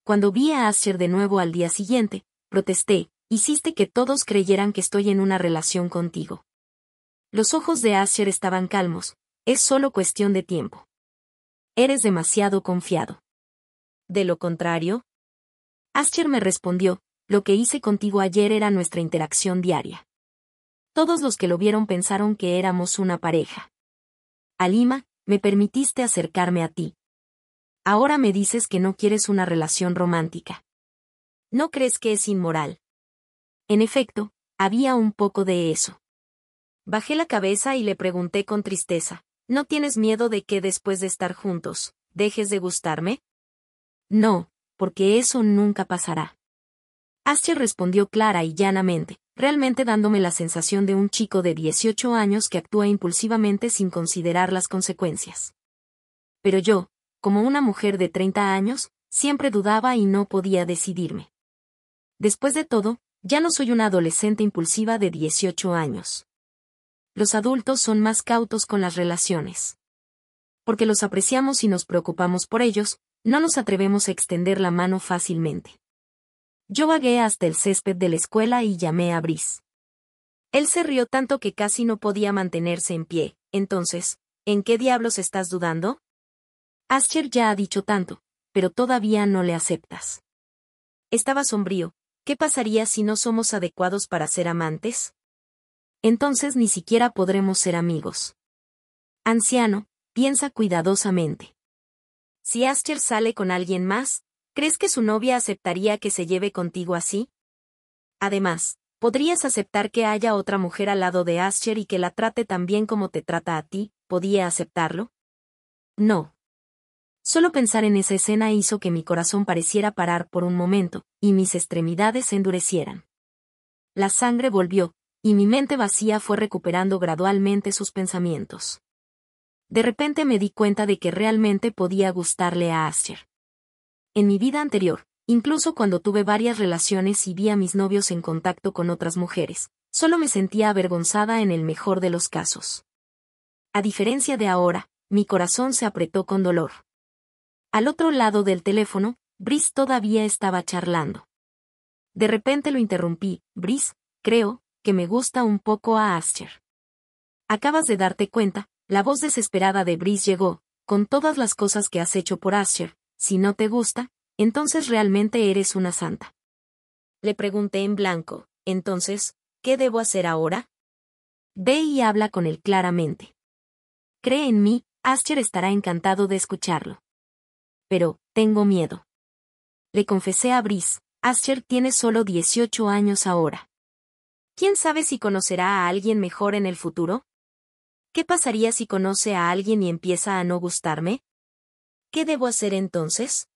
Cuando vi a Asher de nuevo al día siguiente, protesté, hiciste que todos creyeran que estoy en una relación contigo. Los ojos de Asher estaban calmos, es solo cuestión de tiempo. Eres demasiado confiado. De lo contrario, Asher me respondió, lo que hice contigo ayer era nuestra interacción diaria. Todos los que lo vieron pensaron que éramos una pareja. Alima, me permitiste acercarme a ti. Ahora me dices que no quieres una relación romántica. ¿No crees que es inmoral? En efecto, había un poco de eso. Bajé la cabeza y le pregunté con tristeza, ¿no tienes miedo de que después de estar juntos, dejes de gustarme? No, porque eso nunca pasará. Asher respondió clara y llanamente, realmente dándome la sensación de un chico de 18 años que actúa impulsivamente sin considerar las consecuencias. Pero yo, como una mujer de 30 años, siempre dudaba y no podía decidirme. Después de todo, ya no soy una adolescente impulsiva de 18 años. Los adultos son más cautos con las relaciones. Porque los apreciamos y nos preocupamos por ellos, no nos atrevemos a extender la mano fácilmente. Yo vagué hasta el césped de la escuela y llamé a Brice. Él se rió tanto que casi no podía mantenerse en pie. Entonces, ¿en qué diablos estás dudando? Asher ya ha dicho tanto, pero todavía no le aceptas. Estaba sombrío. ¿Qué pasaría si no somos adecuados para ser amantes? Entonces ni siquiera podremos ser amigos. Anciano, piensa cuidadosamente. Si Asher sale con alguien más, ¿crees que su novia aceptaría que se lleve contigo así? Además, ¿podrías aceptar que haya otra mujer al lado de Asher y que la trate tan bien como te trata a ti? ¿Podía aceptarlo? No. Solo pensar en esa escena hizo que mi corazón pareciera parar por un momento, y mis extremidades se endurecieran. La sangre volvió, y mi mente vacía fue recuperando gradualmente sus pensamientos. De repente me di cuenta de que realmente podía gustarle a Asher. En mi vida anterior, incluso cuando tuve varias relaciones y vi a mis novios en contacto con otras mujeres, solo me sentía avergonzada en el mejor de los casos. A diferencia de ahora, mi corazón se apretó con dolor. Al otro lado del teléfono, Brice todavía estaba charlando. De repente lo interrumpí, Brice, creo que me gusta un poco a Asher. Acabas de darte cuenta, la voz desesperada de Brice llegó, con todas las cosas que has hecho por Asher, si no te gusta, entonces realmente eres una santa. Le pregunté en blanco, entonces, ¿qué debo hacer ahora? Ve y habla con él claramente. Cree en mí, Asher estará encantado de escucharlo. Pero, tengo miedo. Le confesé a Brice, Asher tiene solo 18 años ahora. ¿Quién sabe si conocerá a alguien mejor en el futuro? ¿Qué pasaría si conoce a alguien y empieza a no gustarme? ¿Qué debo hacer entonces?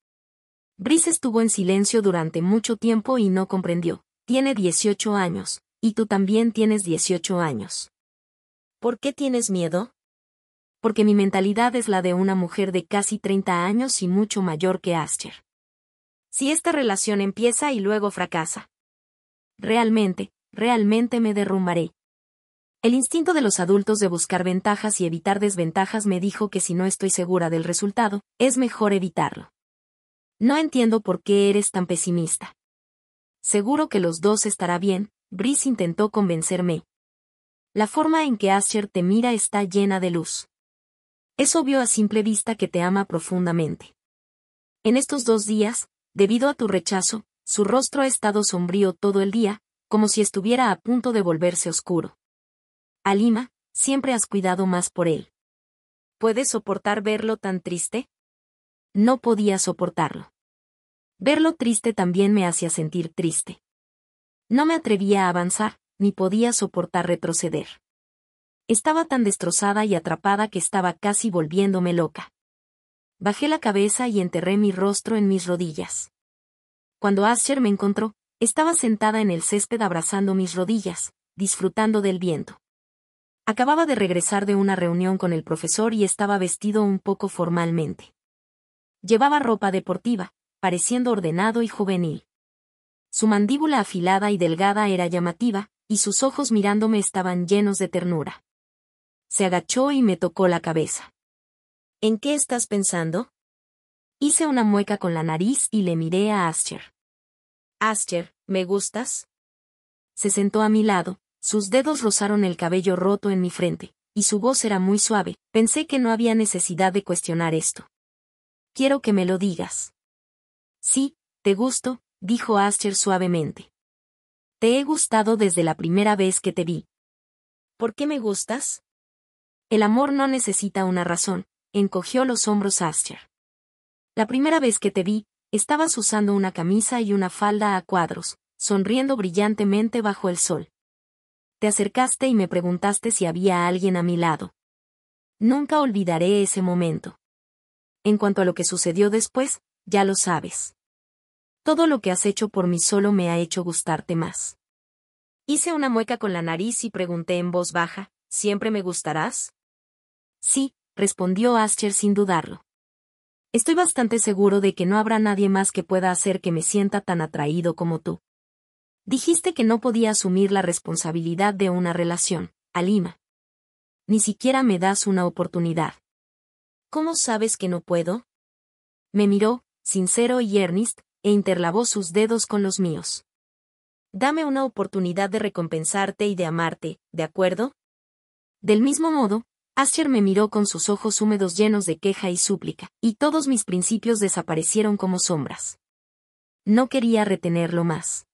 Brice estuvo en silencio durante mucho tiempo y no comprendió. Tiene 18 años, y tú también tienes 18 años. ¿Por qué tienes miedo? Porque mi mentalidad es la de una mujer de casi 30 años y mucho mayor que Asher. Si esta relación empieza y luego fracasa. Realmente me derrumbaré. El instinto de los adultos de buscar ventajas y evitar desventajas me dijo que si no estoy segura del resultado, es mejor evitarlo. No entiendo por qué eres tan pesimista. Seguro que los dos estará bien, Brice intentó convencerme. La forma en que Asher te mira está llena de luz. Es obvio a simple vista que te ama profundamente. En estos 2 días, debido a tu rechazo, su rostro ha estado sombrío todo el día, como si estuviera a punto de volverse oscuro. Halima, siempre has cuidado más por él. ¿Puedes soportar verlo tan triste? No podía soportarlo. Verlo triste también me hacía sentir triste. No me atrevía a avanzar, ni podía soportar retroceder. Estaba tan destrozada y atrapada que estaba casi volviéndome loca. Bajé la cabeza y enterré mi rostro en mis rodillas. Cuando Asher me encontró, estaba sentada en el césped abrazando mis rodillas, disfrutando del viento. Acababa de regresar de una reunión con el profesor y estaba vestido un poco formalmente. Llevaba ropa deportiva, pareciendo ordenado y juvenil. Su mandíbula afilada y delgada era llamativa, y sus ojos mirándome estaban llenos de ternura. Se agachó y me tocó la cabeza. ¿En qué estás pensando? Hice una mueca con la nariz y le miré a Asher. Asher, ¿me gustas? Se sentó a mi lado, sus dedos rozaron el cabello roto en mi frente, y su voz era muy suave. Pensé que no había necesidad de cuestionar esto. Quiero que me lo digas. Sí, te gusto, dijo Asher suavemente. Te he gustado desde la primera vez que te vi. ¿Por qué me gustas? El amor no necesita una razón, encogió los hombros Asher. La primera vez que te vi, estabas usando una camisa y una falda a cuadros, sonriendo brillantemente bajo el sol. Te acercaste y me preguntaste si había alguien a mi lado. Nunca olvidaré ese momento. En cuanto a lo que sucedió después, ya lo sabes. Todo lo que has hecho por mí solo me ha hecho gustarte más. Hice una mueca con la nariz y pregunté en voz baja, ¿siempre me gustarás? Sí, respondió Asher sin dudarlo. Estoy bastante seguro de que no habrá nadie más que pueda hacer que me sienta tan atraído como tú. Dijiste que no podía asumir la responsabilidad de una relación, Halima. Ni siquiera me das una oportunidad. ¿Cómo sabes que no puedo? Me miró, sincero y earnest, e interlavó sus dedos con los míos. Dame una oportunidad de recompensarte y de amarte, ¿de acuerdo? Del mismo modo, Asher me miró con sus ojos húmedos llenos de queja y súplica, y todos mis principios desaparecieron como sombras. No quería retenerlo más.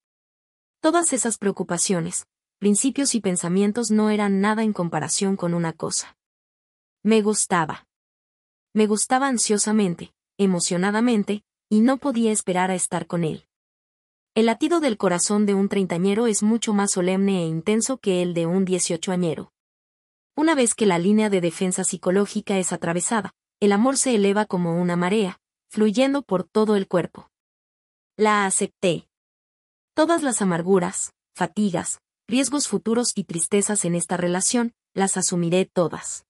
Todas esas preocupaciones, principios y pensamientos no eran nada en comparación con una cosa. Me gustaba. Me gustaba ansiosamente, emocionadamente, y no podía esperar a estar con él. El latido del corazón de un treintañero es mucho más solemne e intenso que el de un 18añero. Una vez que la línea de defensa psicológica es atravesada, el amor se eleva como una marea, fluyendo por todo el cuerpo. La acepté. Todas las amarguras, fatigas, riesgos futuros y tristezas en esta relación, las asumiré todas.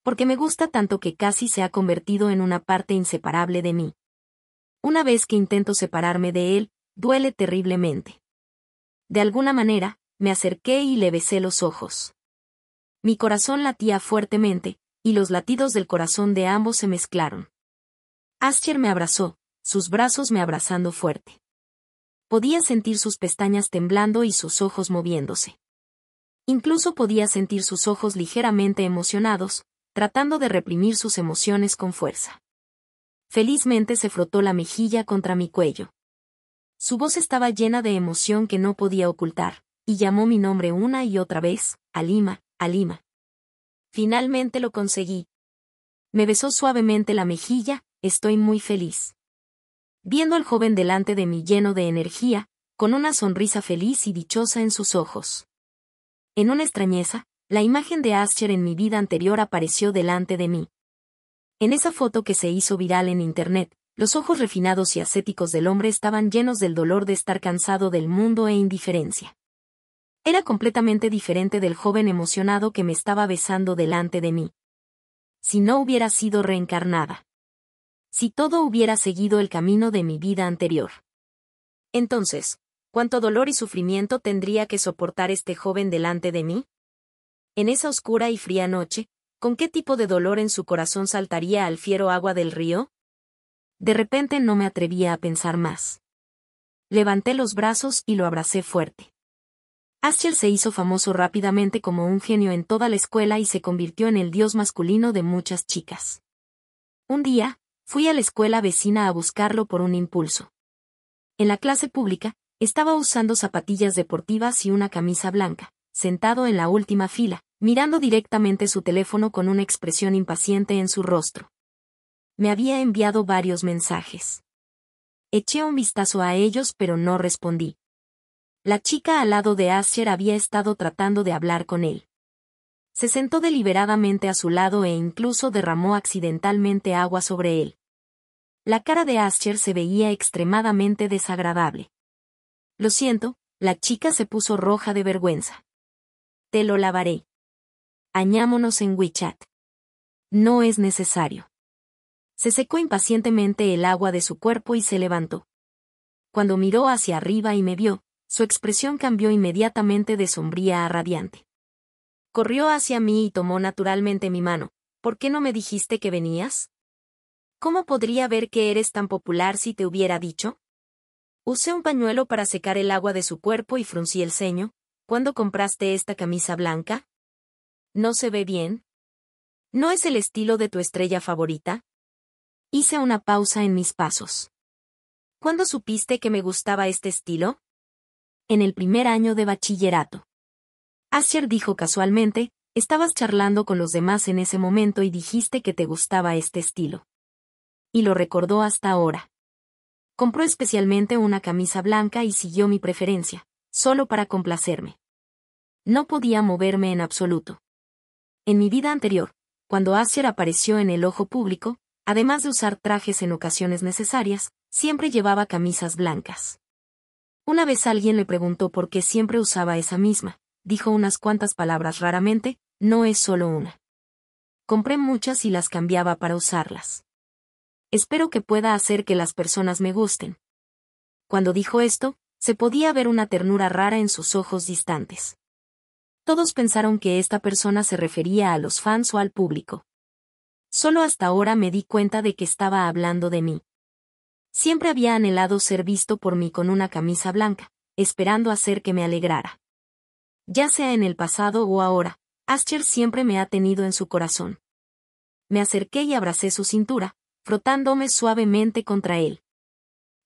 Porque me gusta tanto que casi se ha convertido en una parte inseparable de mí. Una vez que intento separarme de él, duele terriblemente. De alguna manera, me acerqué y le besé los ojos. Mi corazón latía fuertemente, y los latidos del corazón de ambos se mezclaron. Asher me abrazó, sus brazos me abrazando fuerte. Podía sentir sus pestañas temblando y sus ojos moviéndose. Incluso podía sentir sus ojos ligeramente emocionados, tratando de reprimir sus emociones con fuerza. Felizmente se frotó la mejilla contra mi cuello. Su voz estaba llena de emoción que no podía ocultar, y llamó mi nombre una y otra vez, Halima, Halima. Finalmente lo conseguí. Me besó suavemente la mejilla, estoy muy feliz. Viendo al joven delante de mí lleno de energía, con una sonrisa feliz y dichosa en sus ojos. En una extrañeza, la imagen de Asher en mi vida anterior apareció delante de mí. En esa foto que se hizo viral en internet, los ojos refinados y ascéticos del hombre estaban llenos del dolor de estar cansado del mundo e indiferencia. Era completamente diferente del joven emocionado que me estaba besando delante de mí. Si no hubiera sido reencarnada. Si todo hubiera seguido el camino de mi vida anterior. Entonces, ¿cuánto dolor y sufrimiento tendría que soportar este joven delante de mí? En esa oscura y fría noche, ¿con qué tipo de dolor en su corazón saltaría al fiero agua del río? De repente no me atrevía a pensar más. Levanté los brazos y lo abracé fuerte. Astier se hizo famoso rápidamente como un genio en toda la escuela y se convirtió en el dios masculino de muchas chicas. Un día, fui a la escuela vecina a buscarlo por un impulso. En la clase pública, estaba usando zapatillas deportivas y una camisa blanca, sentado en la última fila, mirando directamente su teléfono con una expresión impaciente en su rostro. Me había enviado varios mensajes. Eché un vistazo a ellos pero no respondí. La chica al lado de Astier había estado tratando de hablar con él. Se sentó deliberadamente a su lado e incluso derramó accidentalmente agua sobre él. La cara de Astier se veía extremadamente desagradable. Lo siento, la chica se puso roja de vergüenza. Te lo lavaré. Añámonos en WeChat. No es necesario. Se secó impacientemente el agua de su cuerpo y se levantó. Cuando miró hacia arriba y me vio, su expresión cambió inmediatamente de sombría a radiante. Corrió hacia mí y tomó naturalmente mi mano. ¿Por qué no me dijiste que venías? ¿Cómo podría ver que eres tan popular si te hubiera dicho? Usé un pañuelo para secar el agua de su cuerpo y fruncí el ceño. ¿Cuándo compraste esta camisa blanca? ¿No se ve bien? ¿No es el estilo de tu estrella favorita? Hice una pausa en mis pasos. ¿Cuándo supiste que me gustaba este estilo? En el primer año de bachillerato. Astier dijo casualmente, estabas charlando con los demás en ese momento y dijiste que te gustaba este estilo. Y lo recordó hasta ahora. Compró especialmente una camisa blanca y siguió mi preferencia, solo para complacerme. No podía moverme en absoluto. En mi vida anterior, cuando Astier apareció en el ojo público, además de usar trajes en ocasiones necesarias, siempre llevaba camisas blancas. Una vez alguien le preguntó por qué siempre usaba esa misma, dijo unas cuantas palabras raramente, no es solo una. Compré muchas y las cambiaba para usarlas. Espero que pueda hacer que las personas me gusten. Cuando dijo esto, se podía ver una ternura rara en sus ojos distantes. Todos pensaron que esta persona se refería a los fans o al público. Solo hasta ahora me di cuenta de que estaba hablando de mí. Siempre había anhelado ser visto por mí con una camisa blanca, esperando hacer que me alegrara. Ya sea en el pasado o ahora, Astier siempre me ha tenido en su corazón. Me acerqué y abracé su cintura, frotándome suavemente contra él.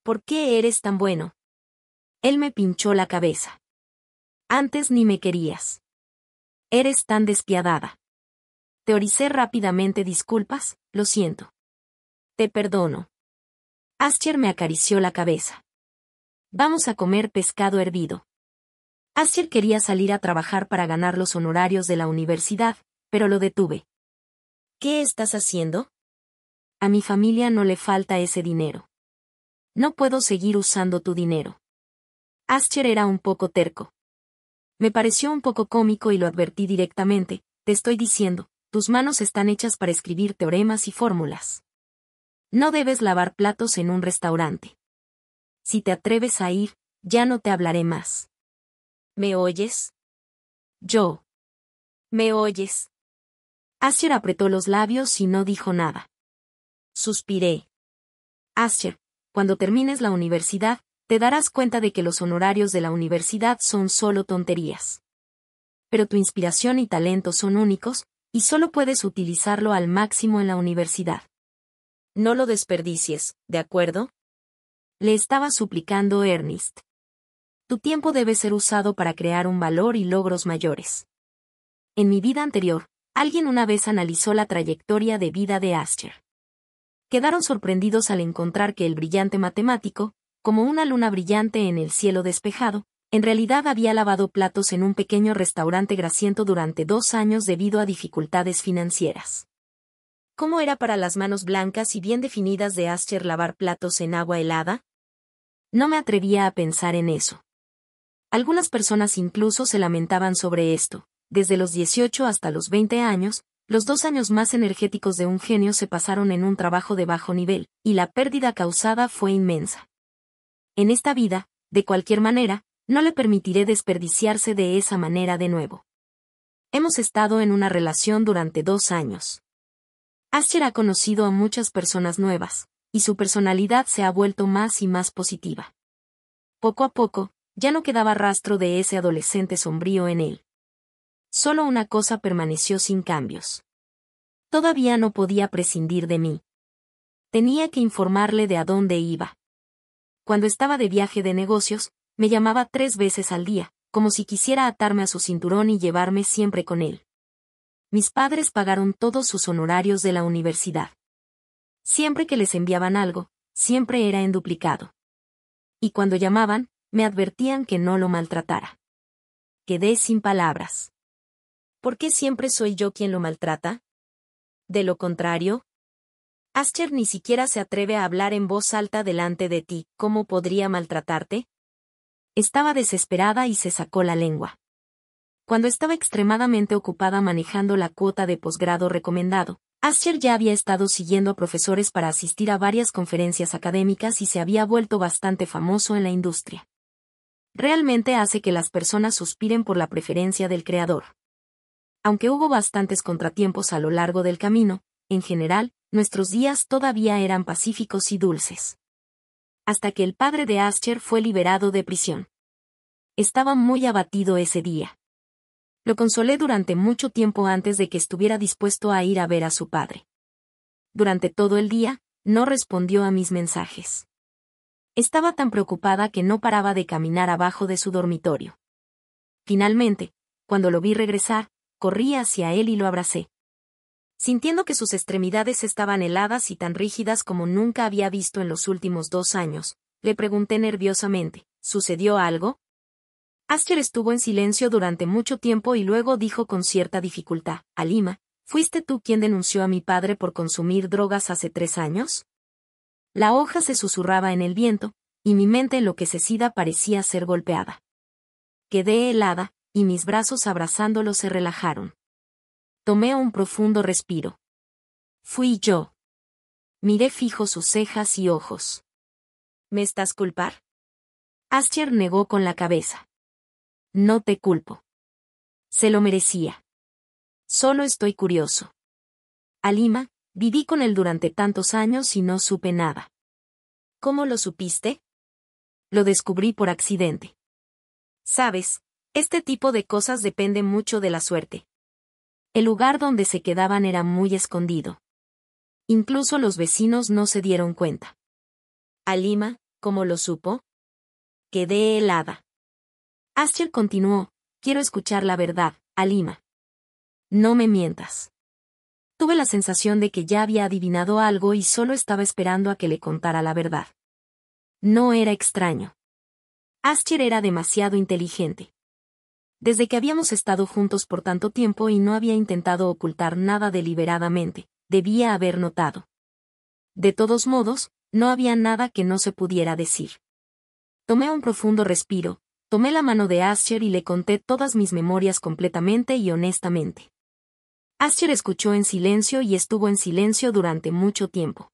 ¿Por qué eres tan bueno? Él me pinchó la cabeza. Antes ni me querías. Eres tan despiadada. Teoricé rápidamente disculpas, lo siento. Te perdono. Astier me acarició la cabeza. Vamos a comer pescado hervido. Astier quería salir a trabajar para ganar los honorarios de la universidad, pero lo detuve. ¿Qué estás haciendo? A mi familia no le falta ese dinero. No puedo seguir usando tu dinero. Astier era un poco terco. Me pareció un poco cómico y lo advertí directamente, te estoy diciendo, tus manos están hechas para escribir teoremas y fórmulas. No debes lavar platos en un restaurante. Si te atreves a ir, ya no te hablaré más. ¿Me oyes? Yo. ¿Me oyes? Astier apretó los labios y no dijo nada. Suspiré. Astier, cuando termines la universidad, te darás cuenta de que los honorarios de la universidad son solo tonterías. Pero tu inspiración y talento son únicos, y solo puedes utilizarlo al máximo en la universidad. No lo desperdicies, ¿de acuerdo? Le estaba suplicando Ernest. Tu tiempo debe ser usado para crear un valor y logros mayores. En mi vida anterior, alguien una vez analizó la trayectoria de vida de Astier. Quedaron sorprendidos al encontrar que el brillante matemático, como una luna brillante en el cielo despejado, en realidad había lavado platos en un pequeño restaurante grasiento durante 2 años debido a dificultades financieras. ¿Cómo era para las manos blancas y bien definidas de Astier lavar platos en agua helada? No me atrevía a pensar en eso. Algunas personas incluso se lamentaban sobre esto. Desde los 18 hasta los 20 años, los 2 años más energéticos de un genio se pasaron en un trabajo de bajo nivel, y la pérdida causada fue inmensa. En esta vida, de cualquier manera, no le permitiré desperdiciarse de esa manera de nuevo. Hemos estado en una relación durante 2 años. Asher ha conocido a muchas personas nuevas, y su personalidad se ha vuelto más y más positiva. Poco a poco, ya no quedaba rastro de ese adolescente sombrío en él. Solo una cosa permaneció sin cambios. Todavía no podía prescindir de mí. Tenía que informarle de a dónde iba. Cuando estaba de viaje de negocios, me llamaba 3 veces al día, como si quisiera atarme a su cinturón y llevarme siempre con él. Mis padres pagaron todos sus honorarios de la universidad. Siempre que les enviaban algo, siempre era en duplicado. Y cuando llamaban, me advertían que no lo maltratara. Quedé sin palabras. ¿Por qué siempre soy yo quien lo maltrata? De lo contrario, Asher ni siquiera se atreve a hablar en voz alta delante de ti. ¿Cómo podría maltratarte? Estaba desesperada y se sacó la lengua. Cuando estaba extremadamente ocupada manejando la cuota de posgrado recomendado, Asher ya había estado siguiendo a profesores para asistir a varias conferencias académicas y se había vuelto bastante famoso en la industria. Realmente hace que las personas suspiren por la preferencia del creador. Aunque hubo bastantes contratiempos a lo largo del camino, en general, nuestros días todavía eran pacíficos y dulces. Hasta que el padre de Asher fue liberado de prisión. Estaba muy abatido ese día. Lo consolé durante mucho tiempo antes de que estuviera dispuesto a ir a ver a su padre. Durante todo el día, no respondió a mis mensajes. Estaba tan preocupada que no paraba de caminar abajo de su dormitorio. Finalmente, cuando lo vi regresar, corrí hacia él y lo abracé. Sintiendo que sus extremidades estaban heladas y tan rígidas como nunca había visto en los últimos 2 años, le pregunté nerviosamente, ¿sucedió algo? Asher estuvo en silencio durante mucho tiempo y luego dijo con cierta dificultad, Halima, ¿fuiste tú quien denunció a mi padre por consumir drogas hace 3 años? La hoja se susurraba en el viento, y mi mente enloquecida parecía ser golpeada. Quedé helada, y mis brazos abrazándolo se relajaron. Tomé un profundo respiro. Fui yo. Miré fijo sus cejas y ojos. ¿Me estás culpar? Asher negó con la cabeza. No te culpo. Se lo merecía. Solo estoy curioso. Halima, viví con él durante tantos años y no supe nada. ¿Cómo lo supiste? Lo descubrí por accidente. Sabes, este tipo de cosas depende mucho de la suerte. El lugar donde se quedaban era muy escondido. Incluso los vecinos no se dieron cuenta. Halima, ¿cómo lo supo? Quedé helada. Asher continuó, quiero escuchar la verdad, Halima. No me mientas. Tuve la sensación de que ya había adivinado algo y solo estaba esperando a que le contara la verdad. No era extraño. Asher era demasiado inteligente. Desde que habíamos estado juntos por tanto tiempo y no había intentado ocultar nada deliberadamente, debía haber notado. De todos modos, no había nada que no se pudiera decir. Tomé un profundo respiro, tomé la mano de Asher y le conté todas mis memorias completamente y honestamente. Asher escuchó en silencio y estuvo en silencio durante mucho tiempo.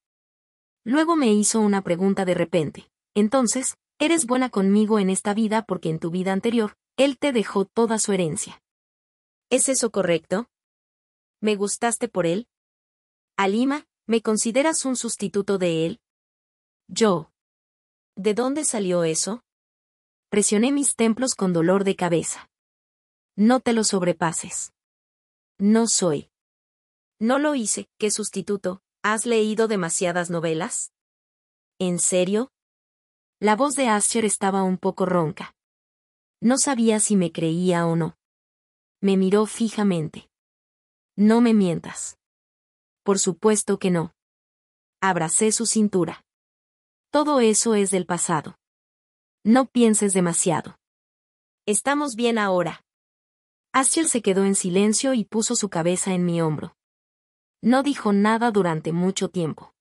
Luego me hizo una pregunta de repente. Entonces, ¿eres buena conmigo en esta vida porque en tu vida anterior, él te dejó toda su herencia? ¿Es eso correcto? ¿Me gustaste por él? Halima, ¿me consideras un sustituto de él? Yo. ¿De dónde salió eso? Presioné mis templos con dolor de cabeza. No te lo sobrepases. No soy. No lo hice. ¿Qué sustituto? ¿Has leído demasiadas novelas? ¿En serio? La voz de Asher estaba un poco ronca. No sabía si me creía o no. Me miró fijamente. No me mientas. Por supuesto que no. Abracé su cintura. Todo eso es del pasado. No pienses demasiado. Estamos bien ahora. Asher se quedó en silencio y puso su cabeza en mi hombro. No dijo nada durante mucho tiempo.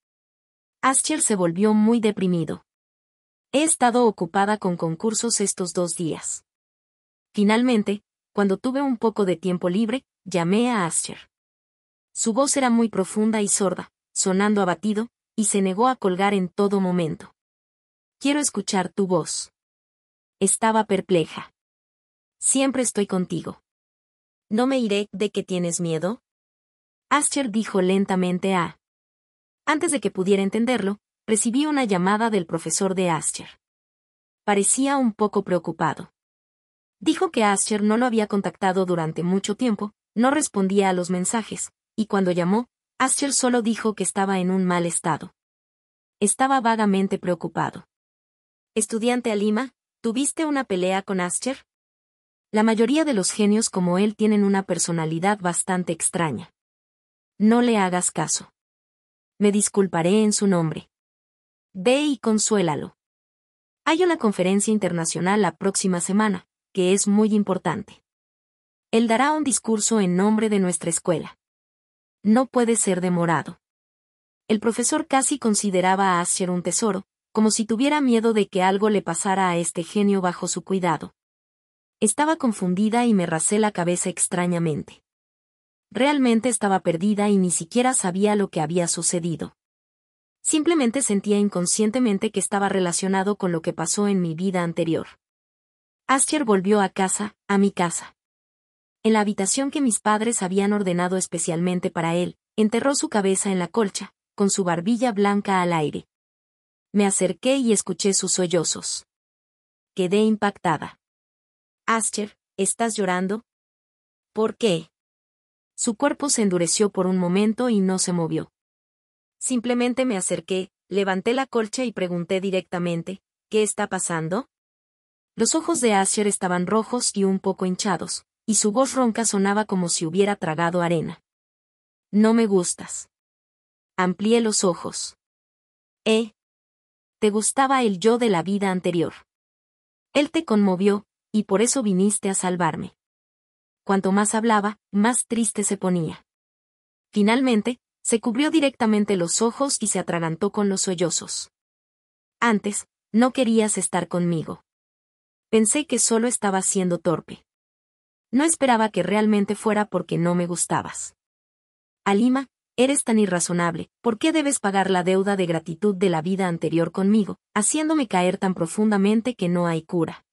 Asher se volvió muy deprimido. He estado ocupada con concursos estos 2 días. Finalmente, cuando tuve un poco de tiempo libre, llamé a Asher. Su voz era muy profunda y sorda, sonando abatido, y se negó a colgar en todo momento. Quiero escuchar tu voz. Estaba perpleja. Siempre estoy contigo. ¿No me iré? ¿De qué tienes miedo? Aster dijo lentamente a. Antes de que pudiera entenderlo, recibí una llamada del profesor de Aster. Parecía un poco preocupado. Dijo que Aster no lo había contactado durante mucho tiempo, no respondía a los mensajes, y cuando llamó, Aster solo dijo que estaba en un mal estado. Estaba vagamente preocupado. Estudiante Alima, ¿tuviste una pelea con Aster? La mayoría de los genios como él tienen una personalidad bastante extraña. No le hagas caso. Me disculparé en su nombre. Ve y consuélalo. Hay una conferencia internacional la próxima semana, que es muy importante. Él dará un discurso en nombre de nuestra escuela. No puede ser demorado. El profesor casi consideraba a Aster un tesoro, como si tuviera miedo de que algo le pasara a este genio bajo su cuidado. Estaba confundida y me rasé la cabeza extrañamente. Realmente estaba perdida y ni siquiera sabía lo que había sucedido. Simplemente sentía inconscientemente que estaba relacionado con lo que pasó en mi vida anterior. Aster volvió a casa, a mi casa. En la habitación que mis padres habían ordenado especialmente para él, enterró su cabeza en la colcha, con su barbilla blanca al aire. Me acerqué y escuché sus sollozos. Quedé impactada. Aster, ¿estás llorando? ¿Por qué? Su cuerpo se endureció por un momento y no se movió. Simplemente me acerqué, levanté la colcha y pregunté directamente, ¿qué está pasando? Los ojos de Aster estaban rojos y un poco hinchados, y su voz ronca sonaba como si hubiera tragado arena. No me gustas. Amplié los ojos. Te gustaba el yo de la vida anterior. Él te conmovió, y por eso viniste a salvarme. Cuanto más hablaba, más triste se ponía. Finalmente, se cubrió directamente los ojos y se atragantó con los sollozos. Antes, no querías estar conmigo. Pensé que solo estaba siendo torpe. No esperaba que realmente fuera porque no me gustabas. Alima, eres tan irrazonable, ¿por qué debes pagar la deuda de gratitud de la vida anterior conmigo, haciéndome caer tan profundamente que no hay cura?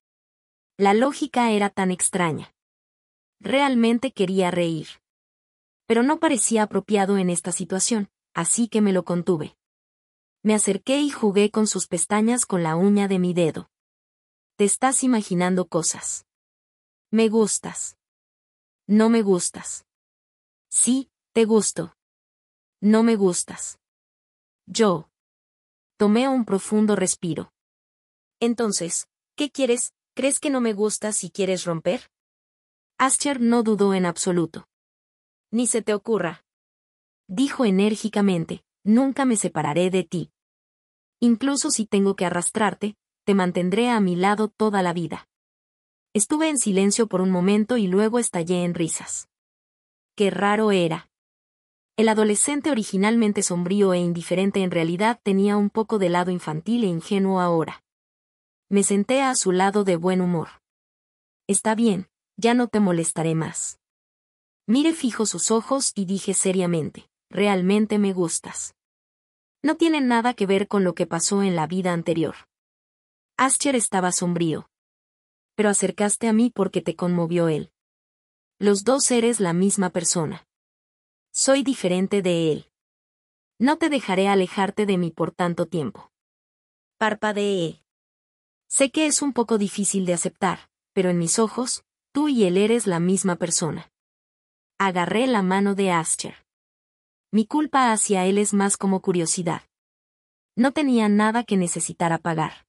La lógica era tan extraña. Realmente quería reír. Pero no parecía apropiado en esta situación, así que me lo contuve. Me acerqué y jugué con sus pestañas con la uña de mi dedo. Te estás imaginando cosas. Me gustas. No me gustas. Sí, te gusto. No me gustas. Yo. Tomé un profundo respiro. Entonces, ¿qué quieres? ¿Crees que no me gustas y quieres romper? Aster no dudó en absoluto. Ni se te ocurra. Dijo enérgicamente, nunca me separaré de ti. Incluso si tengo que arrastrarte, te mantendré a mi lado toda la vida. Estuve en silencio por un momento y luego estallé en risas. Qué raro era. El adolescente originalmente sombrío e indiferente en realidad tenía un poco de lado infantil e ingenuo ahora. Me senté a su lado de buen humor. Está bien, ya no te molestaré más. Miré fijo sus ojos y dije seriamente, realmente me gustas. No tiene nada que ver con lo que pasó en la vida anterior. Aster estaba sombrío. Pero acercaste a mí porque te conmovió él. Los dos eres la misma persona. Soy diferente de él. No te dejaré alejarte de mí por tanto tiempo. Parpadeé. Sé que es un poco difícil de aceptar, pero en mis ojos, tú y él eres la misma persona. Agarré la mano de Aster. Mi culpa hacia él es más como curiosidad. No tenía nada que necesitara pagar.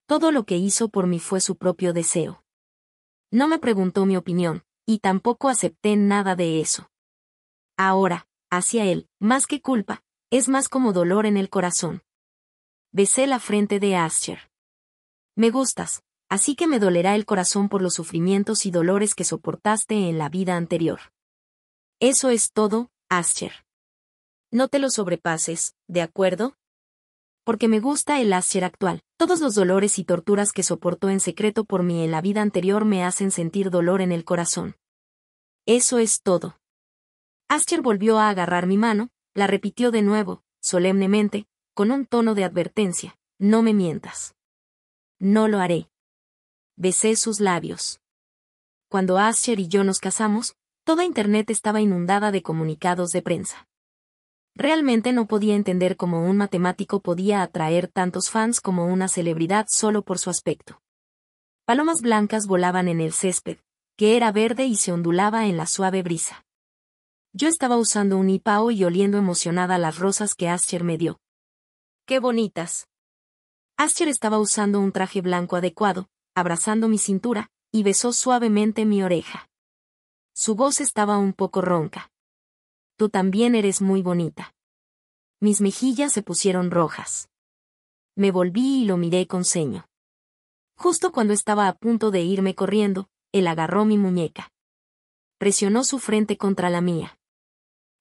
Todo lo que hizo por mí fue su propio deseo. No me preguntó mi opinión, y tampoco acepté nada de eso. Ahora, hacia él, más que culpa, es más como dolor en el corazón. Besé la frente de Aster. Me gustas, así que me dolerá el corazón por los sufrimientos y dolores que soportaste en la vida anterior. Eso es todo, Aster. No te lo sobrepases, ¿de acuerdo? Porque me gusta el Aster actual. Todos los dolores y torturas que soportó en secreto por mí en la vida anterior me hacen sentir dolor en el corazón. Eso es todo. Aster volvió a agarrar mi mano, la repitió de nuevo, solemnemente, con un tono de advertencia, no me mientas. No lo haré. Besé sus labios. Cuando Aster y yo nos casamos, Toda Internet estaba inundada de comunicados de prensa. Realmente no podía entender cómo un matemático podía atraer tantos fans como una celebridad solo por su aspecto. Palomas blancas volaban en el césped, que era verde y se ondulaba en la suave brisa. Yo estaba usando un hipao y oliendo emocionada las rosas que Ascher me dio. ¡Qué bonitas! Ascher estaba usando un traje blanco adecuado, abrazando mi cintura, y besó suavemente mi oreja. Su voz estaba un poco ronca. Tú también eres muy bonita. Mis mejillas se pusieron rojas. Me volví y lo miré con ceño. Justo cuando estaba a punto de irme corriendo, él agarró mi muñeca. Presionó su frente contra la mía.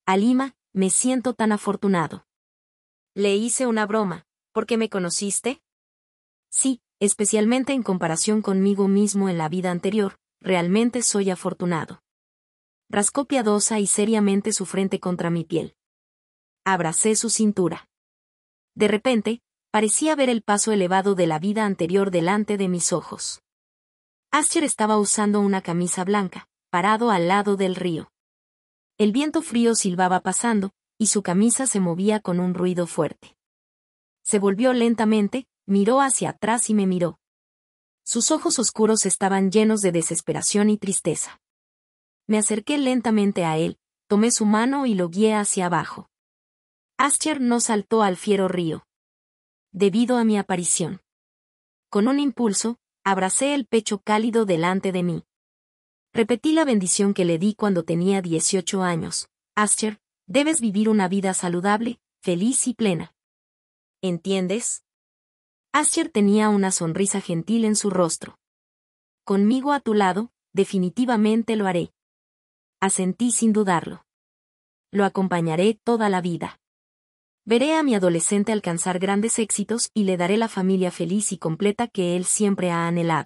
Halima, me siento tan afortunado. Le hice una broma, ¿por qué me conociste? Sí, especialmente en comparación conmigo mismo en la vida anterior, realmente soy afortunado. Rascó piadosa y seriamente su frente contra mi piel. Abracé su cintura. De repente, parecía ver el paso elevado de la vida anterior delante de mis ojos. Ascher estaba usando una camisa blanca, parado al lado del río. El viento frío silbaba pasando, y su camisa se movía con un ruido fuerte. Se volvió lentamente, miró hacia atrás y me miró. Sus ojos oscuros estaban llenos de desesperación y tristeza. Me acerqué lentamente a él, tomé su mano y lo guié hacia abajo. Ascher no saltó al fiero río. Debido a mi aparición. Con un impulso, abracé el pecho cálido delante de mí. Repetí la bendición que le di cuando tenía 18 años. Ascher, debes vivir una vida saludable, feliz y plena. ¿Entiendes? Ascher tenía una sonrisa gentil en su rostro. Conmigo a tu lado, definitivamente lo haré. Asentí sin dudarlo. Lo acompañaré toda la vida. Veré a mi adolescente alcanzar grandes éxitos y le daré la familia feliz y completa que él siempre ha anhelado.